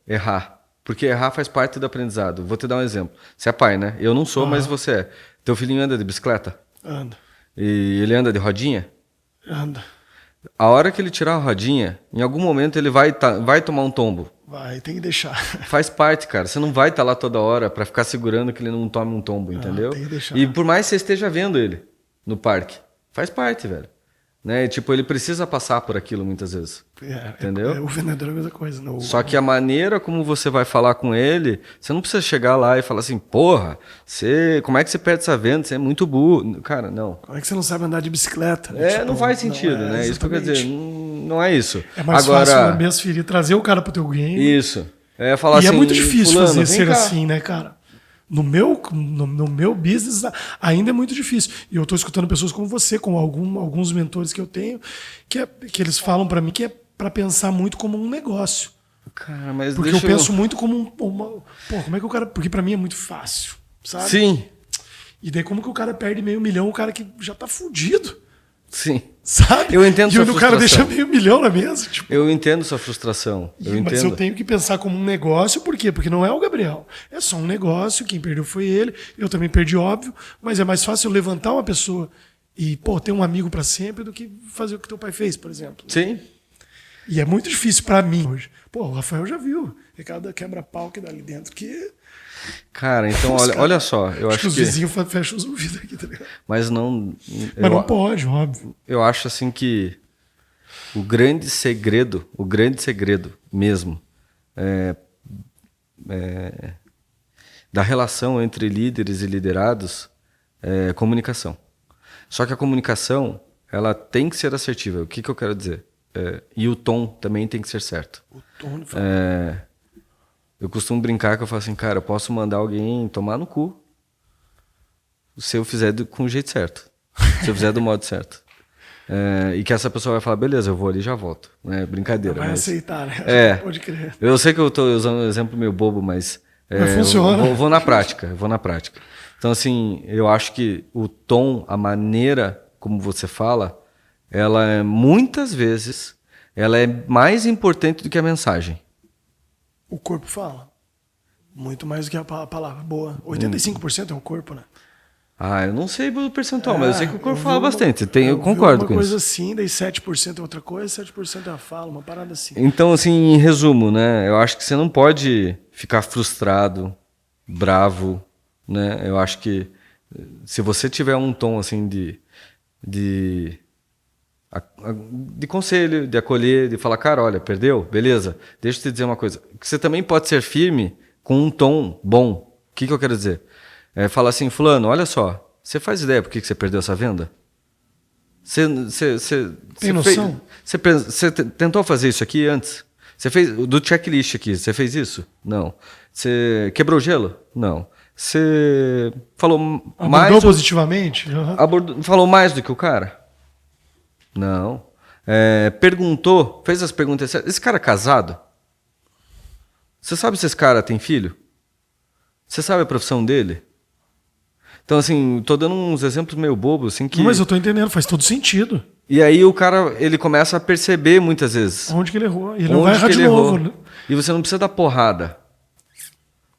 errar. Porque errar faz parte do aprendizado. Vou te dar um exemplo. Você é pai, né? Eu não sou, mas você é. Teu filhinho anda de bicicleta? Anda. E ele anda de rodinha? Anda. A hora que ele tirar a rodinha, em algum momento ele vai tomar um tombo. Vai, tem que deixar. Faz parte, cara. Você não vai estar lá toda hora para ficar segurando que ele não tome um tombo, entendeu? Tem que deixar. E por mais que você esteja vendo ele no parque, faz parte, velho. Né? Tipo, ele precisa passar por aquilo muitas vezes. Entendeu? O vendedor é a mesma coisa. Não, Só que a maneira como você vai falar com ele, você não precisa chegar lá e falar assim, porra, como é que você perde essa venda? Você é muito burro. Cara, não. Como é que você não sabe andar de bicicleta? Não faz sentido, né? Isso que eu quero dizer, não é isso. É mais fácil lamber as feridas, trazer o cara pro teu game. Isso. Falar é muito difícil fulano, ser cá. assim, né, cara? No meu business ainda é muito difícil. E eu estou escutando pessoas como você, com alguns mentores que eu tenho, que eles falam para mim que é para pensar muito como um negócio. Cara, mas porque eu penso muito como como é que o cara... Porque para mim é muito fácil, sabe? Sim. E daí como que o cara perde $500 000, o cara que já tá fudido? Sim. Sabe? Eu entendo sua frustração. E o cara deixa $500 000 na mesa. Tipo. Eu entendo sua frustração. Mas eu tenho que pensar como um negócio, por quê? Porque não é o Gabriel. É só um negócio, quem perdeu foi ele. Eu também perdi, óbvio. Mas é mais fácil eu levantar uma pessoa e, ter um amigo para sempre do que fazer o que teu pai fez, por exemplo. Sim. E é muito difícil para mim hoje. O Rafael já viu. É cada quebra-pau que dá ali dentro que... Cara, então olha só. Eu acho que os vizinhos fecham os ouvidos aqui, tá ligado? Mas não... Mas não pode, óbvio. Eu acho assim que o grande segredo mesmo, da relação entre líderes e liderados é comunicação. Só que a comunicação, ela tem que ser assertiva. O que eu quero dizer? E o tom também tem que ser certo. O tom... Eu costumo brincar que eu falo assim, cara, eu posso mandar alguém tomar no cu se eu fizer com o jeito certo. Se eu fizer do modo certo. E que essa pessoa vai falar, beleza, eu vou ali e já volto. Brincadeira. Vai aceitar, né? Pode crer. Eu sei que eu estou usando um exemplo meio bobo, mas funciona. Eu vou na prática. Então, assim, eu acho que o tom, a maneira como você fala, ela muitas vezes, ela é mais importante do que a mensagem. O corpo fala. Muito mais do que a palavra. Boa. 85% é o corpo, né? Eu não sei o percentual, mas eu sei que o corpo fala bastante. Eu concordo com isso. Uma coisa assim, daí 7% é outra coisa, 7% é a fala, uma parada assim. Então, assim, em resumo, né? Eu acho que você não pode ficar frustrado, bravo, né? Eu acho que se você tiver um tom, assim, de conselho, de acolher, de falar, cara, olha, perdeu? Beleza, deixa eu te dizer uma coisa. Você também pode ser firme com um tom bom. O que eu quero dizer? Falar assim, fulano, olha só, você faz ideia por que você perdeu essa venda? Tem noção? Você tentou fazer isso aqui antes? Você fez do checklist aqui, você fez isso? Não. Você quebrou o gelo? Não. Você falou mais... Abordou positivamente? Uhum. Falou mais do que o cara? Não. Perguntou, fez as perguntas. Esse cara é casado? Você sabe se esse cara tem filho? Você sabe a profissão dele? Então, assim, tô dando uns exemplos meio bobos, assim, que... Mas eu tô entendendo, faz todo sentido. E aí o cara, ele começa a perceber muitas vezes. Onde que ele errou. E ele não vai errar de novo. E você não precisa dar porrada.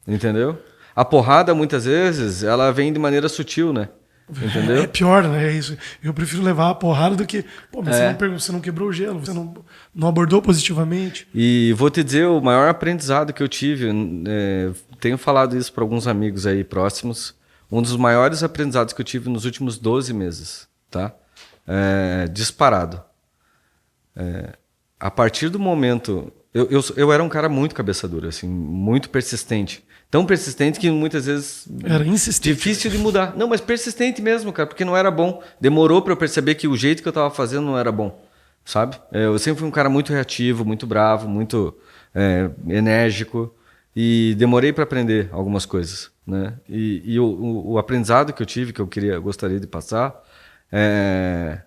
Entendeu? A porrada, muitas vezes, ela vem de maneira sutil, né? Entendeu? É pior, né? É isso. Eu prefiro levar a porrada do que. Pô, mas você não quebrou o gelo, você não abordou positivamente. E vou te dizer, o maior aprendizado que eu tive, tenho falado isso para alguns amigos aí próximos, um dos maiores aprendizados que eu tive nos últimos 12 meses, tá? Disparado. A partir do momento... Eu era um cara muito cabeça dura, assim, muito persistente. Tão persistente que muitas vezes... Era insistente. Difícil de mudar. Não, mas persistente mesmo, cara, porque não era bom. Demorou para eu perceber que o jeito que eu tava fazendo não era bom, sabe? Eu sempre fui um cara muito reativo, muito bravo, muito enérgico. E demorei para aprender algumas coisas, né? E o aprendizado que eu tive, que eu gostaria de passar, é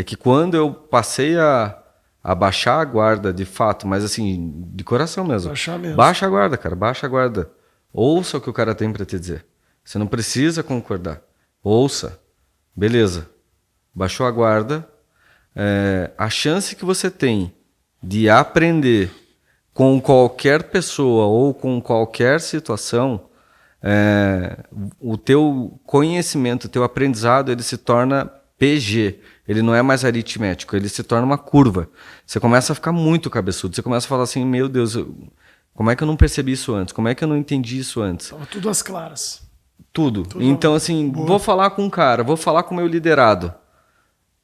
que quando eu passei a baixar a guarda de fato, mas assim, de coração mesmo. Baixar mesmo. Baixa a guarda, cara, baixa a guarda. Ouça o que o cara tem para te dizer. Você não precisa concordar. Ouça. Beleza. Baixou a guarda. A chance que você tem de aprender com qualquer pessoa ou com qualquer situação, o teu conhecimento, o teu aprendizado, ele se torna PG. Ele não é mais aritmético, ele se torna uma curva. Você começa a ficar muito cabeçudo. Você começa a falar assim, meu Deus, como é que eu não percebi isso antes? Como é que eu não entendi isso antes? Tava tudo às claras. Tudo. Então, assim, boa. Vou falar com um cara, vou falar com o meu liderado.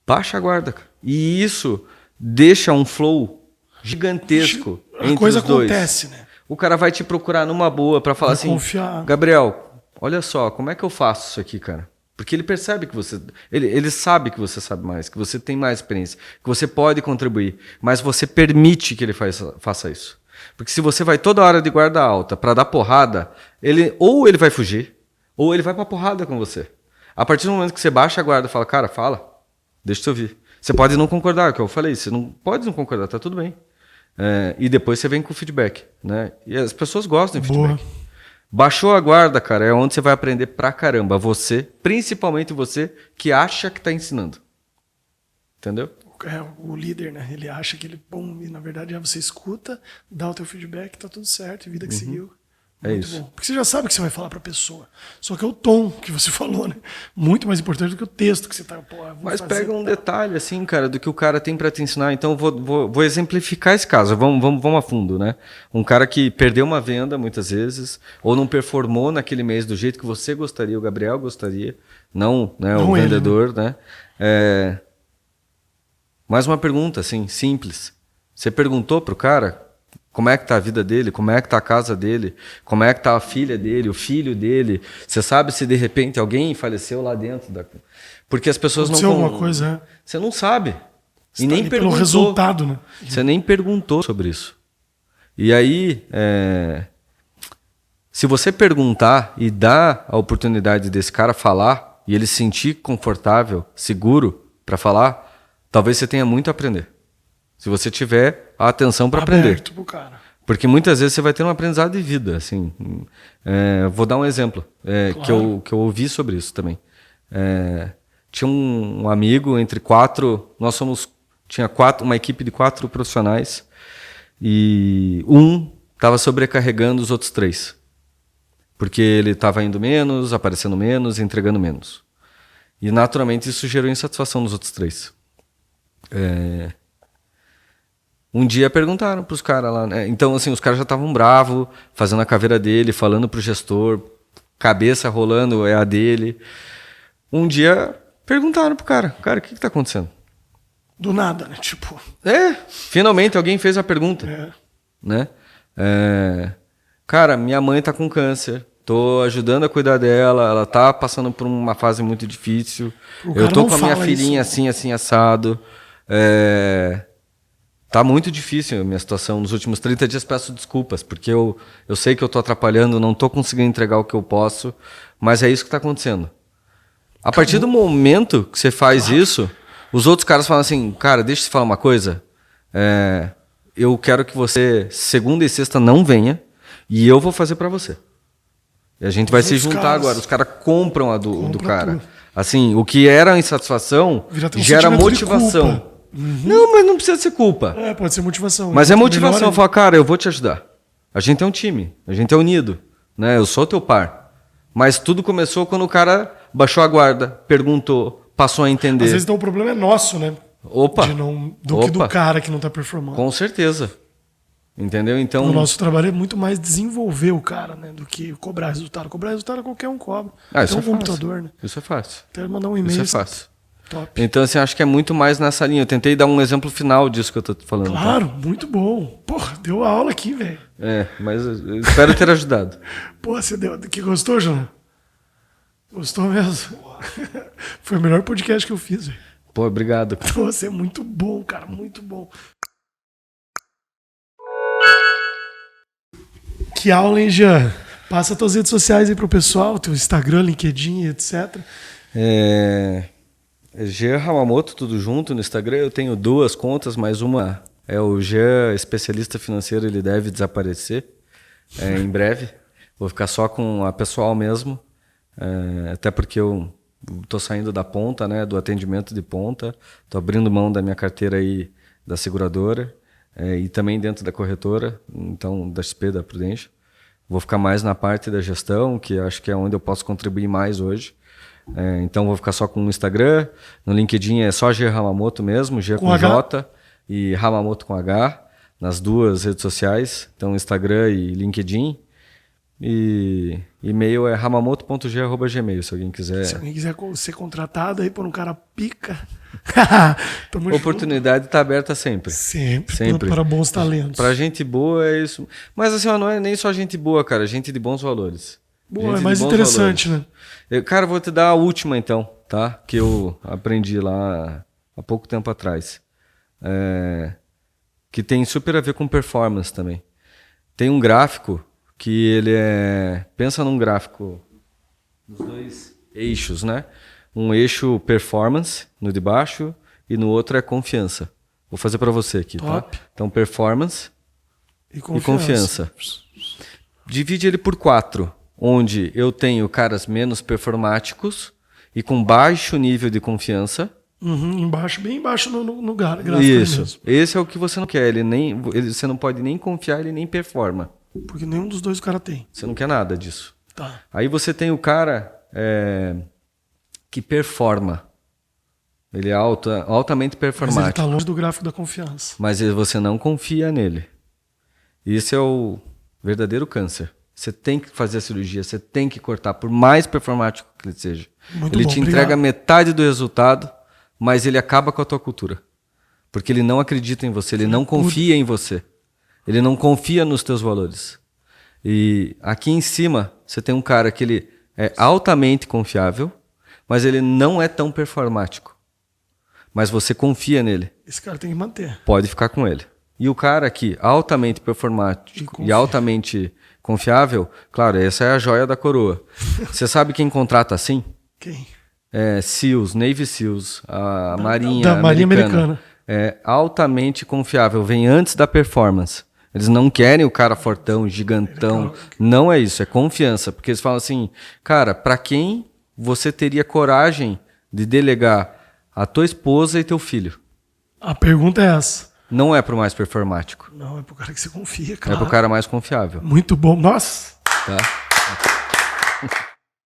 Baixa a guarda, cara. E isso deixa um flow gigantesco entre coisa os dois. Acontece, né? O cara vai te procurar numa boa para falar assim, confiar. Gabriel, olha só, como é que eu faço isso aqui, cara? Porque ele percebe que você... Ele sabe que você sabe mais, que você tem mais experiência, que você pode contribuir, mas você permite que ele faça isso. Porque se você vai toda hora de guarda alta para dar porrada, ou ele vai fugir, ou ele vai pra porrada com você. A partir do momento que você baixa a guarda e fala, cara, fala, deixa eu ouvir. Você pode não concordar, que eu falei, você não pode não concordar, tá tudo bem. E depois você vem com o feedback, né? E as pessoas gostam de feedback. Boa. Baixou a guarda, cara, é onde você vai aprender pra caramba. Você, principalmente você, que acha que tá ensinando. Entendeu? O líder, né? Ele acha que ele... Bom, e na verdade você escuta, dá o teu feedback, tá tudo certo, vida que seguiu. Muito isso. bom. Porque você já sabe o que você vai falar pra pessoa. Só que é o tom que você falou, né? Muito mais importante do que o texto que você tá... Mas pega um detalhe, assim, cara, do que o cara tem pra te ensinar. Então, eu vou exemplificar esse caso. Vamos a fundo, né? Um cara que perdeu uma venda, muitas vezes, ou não performou naquele mês do jeito que você gostaria, o Gabriel gostaria, não, né, não o ele, vendedor, né? Mais uma pergunta, assim, simples. Você perguntou pro cara... Como é que tá a vida dele? Como é que tá a casa dele? Como é que tá a filha dele, o filho dele? Você sabe se de repente alguém faleceu lá dentro da... Porque as pessoas Aconteceu não... alguma coisa, né? Você não sabe. Você e tá nem ali perguntou. pelo resultado, né? Você nem perguntou sobre isso. E aí, se você perguntar e dar a oportunidade desse cara falar e ele se sentir confortável, seguro para falar, talvez você tenha muito a aprender. Se você tiver a atenção para aprender. Pro cara. Porque muitas vezes você vai ter um aprendizado de vida. Assim. Vou dar um exemplo Claro. que eu ouvi sobre isso também. Tinha um amigo entre 4... Tinha uma equipe de 4 profissionais e um estava sobrecarregando os outros 3. Porque ele estava indo menos, aparecendo menos, entregando menos. E naturalmente isso gerou insatisfação nos outros 3. Um dia perguntaram para os caras lá, né? Então, assim, os caras já estavam bravos, fazendo a caveira dele, falando pro gestor, cabeça rolando, é a dele. Um dia perguntaram pro cara, o que tá acontecendo? Do nada, né? Tipo... Finalmente alguém fez a pergunta. Né? Cara, minha mãe tá com câncer, tô ajudando a cuidar dela, ela tá passando por uma fase muito difícil, eu tô com a minha filhinha assim, assado, tá muito difícil a minha situação. Nos últimos 30 dias peço desculpas, porque eu sei que eu tô atrapalhando, não tô conseguindo entregar o que eu posso, mas é isso que tá acontecendo. A partir do momento que você faz isso, os outros caras falam assim, cara, deixa eu te falar uma coisa, eu quero que você, segunda e sexta, não venha, e eu vou fazer para você. E a gente vai se juntar agora. Os caras compram a do cara. Assim, o que era insatisfação gera motivação. Não, mas não precisa ser culpa. Pode ser motivação. Mas é motivação. Melhor Falar, cara, eu vou te ajudar. A gente é um time, a gente é unido, né? Eu sou teu par. Mas tudo começou quando o cara baixou a guarda, perguntou, passou a entender. Às vezes então, o problema é nosso, né? Opa! Que do cara que não tá performando. Com certeza. Entendeu? Então. O nosso trabalho é muito mais desenvolver o cara, né? Do que cobrar resultado. Cobrar resultado qualquer um cobra. Isso um é computador, fácil. né? Isso é fácil. Até mandar um e-mail. Isso é fácil. Top. Então, assim, acho que é muito mais nessa linha. Eu tentei dar um exemplo final disso que eu tô falando. Claro, muito bom. Porra, deu aula aqui, velho. Mas eu espero ter ajudado. Pô, você deu. Que gostou, João? Gostou mesmo? Foi o melhor podcast que eu fiz, velho. Pô, obrigado. Você é muito bom, cara, muito bom. Que aula, hein, Jean? Passa tuas redes sociais aí pro pessoal, teu Instagram, LinkedIn, etc. Jean Hamamoto, tudo junto no Instagram. Eu tenho 2 contas, mas uma é o Jean Especialista Financeiro, ele deve desaparecer em breve. Vou ficar só com a pessoal mesmo, até porque eu tô saindo da ponta, né, do atendimento de ponta. Tô abrindo mão da minha carteira aí da seguradora e também dentro da corretora, então da XP, da Prudential. Vou ficar mais na parte da gestão, que acho que é onde eu posso contribuir mais hoje. Então vou ficar só com o Instagram. No LinkedIn é só G Hamamoto mesmo, G com J e Hamamoto com H, nas 2 redes sociais. Então Instagram e LinkedIn. E e-mail é hamamoto.g@gmail, se alguém quiser. Se alguém quiser ser contratado aí por um cara pica. A oportunidade está aberta sempre. Sempre. Para bons talentos. Para gente boa é isso. Mas assim, não é nem só gente boa, cara. Gente de bons valores. Boa, é mais interessante, valores, né? Cara, vou te dar a última então, tá? Que eu aprendi lá há pouco tempo atrás. Que tem super a ver com performance também. Tem um gráfico que ele pensa num gráfico nos 2 eixos, né? Um eixo performance no de baixo e no outro é confiança. Vou fazer para você aqui, top. Tá? Então performance e confiança. Divide ele por 4, onde eu tenho caras menos performáticos e com baixo nível de confiança. Embaixo, bem embaixo no gráfico. Isso. Mesmo. Esse é o que você não quer. Você não pode nem confiar, ele nem performa. Porque nenhum dos 2 o cara tem. Você não quer nada disso. Tá. Aí você tem o cara que performa. Ele é altamente performático. Mas ele tá longe do gráfico da confiança. Mas você não confia nele. Esse é o verdadeiro câncer. Você tem que fazer a cirurgia, você tem que cortar, por mais performático que ele seja. Ele te entrega metade do resultado, mas ele acaba com a tua cultura. Porque ele não acredita em você, ele não confia em você. Ele não confia nos teus valores. E aqui em cima, você tem um cara que ele é altamente confiável, mas ele não é tão performático. Mas você confia nele. Esse cara tem que manter. Pode ficar com ele. E o cara aqui, altamente performático e altamente confiável, claro, essa é a joia da coroa. Você sabe quem contrata assim? Quem? SEALs, Navy SEALs, a Marinha da Marinha Americana. É altamente confiável, vem antes da performance. Eles não querem o cara fortão, gigantão. Não é isso, é confiança. Porque eles falam assim, cara, para quem você teria coragem de delegar a tua esposa e teu filho? A pergunta é essa. Não é pro mais performático. Não, é pro cara que você confia, cara. É pro cara mais confiável. Muito bom. Nossa! Tá?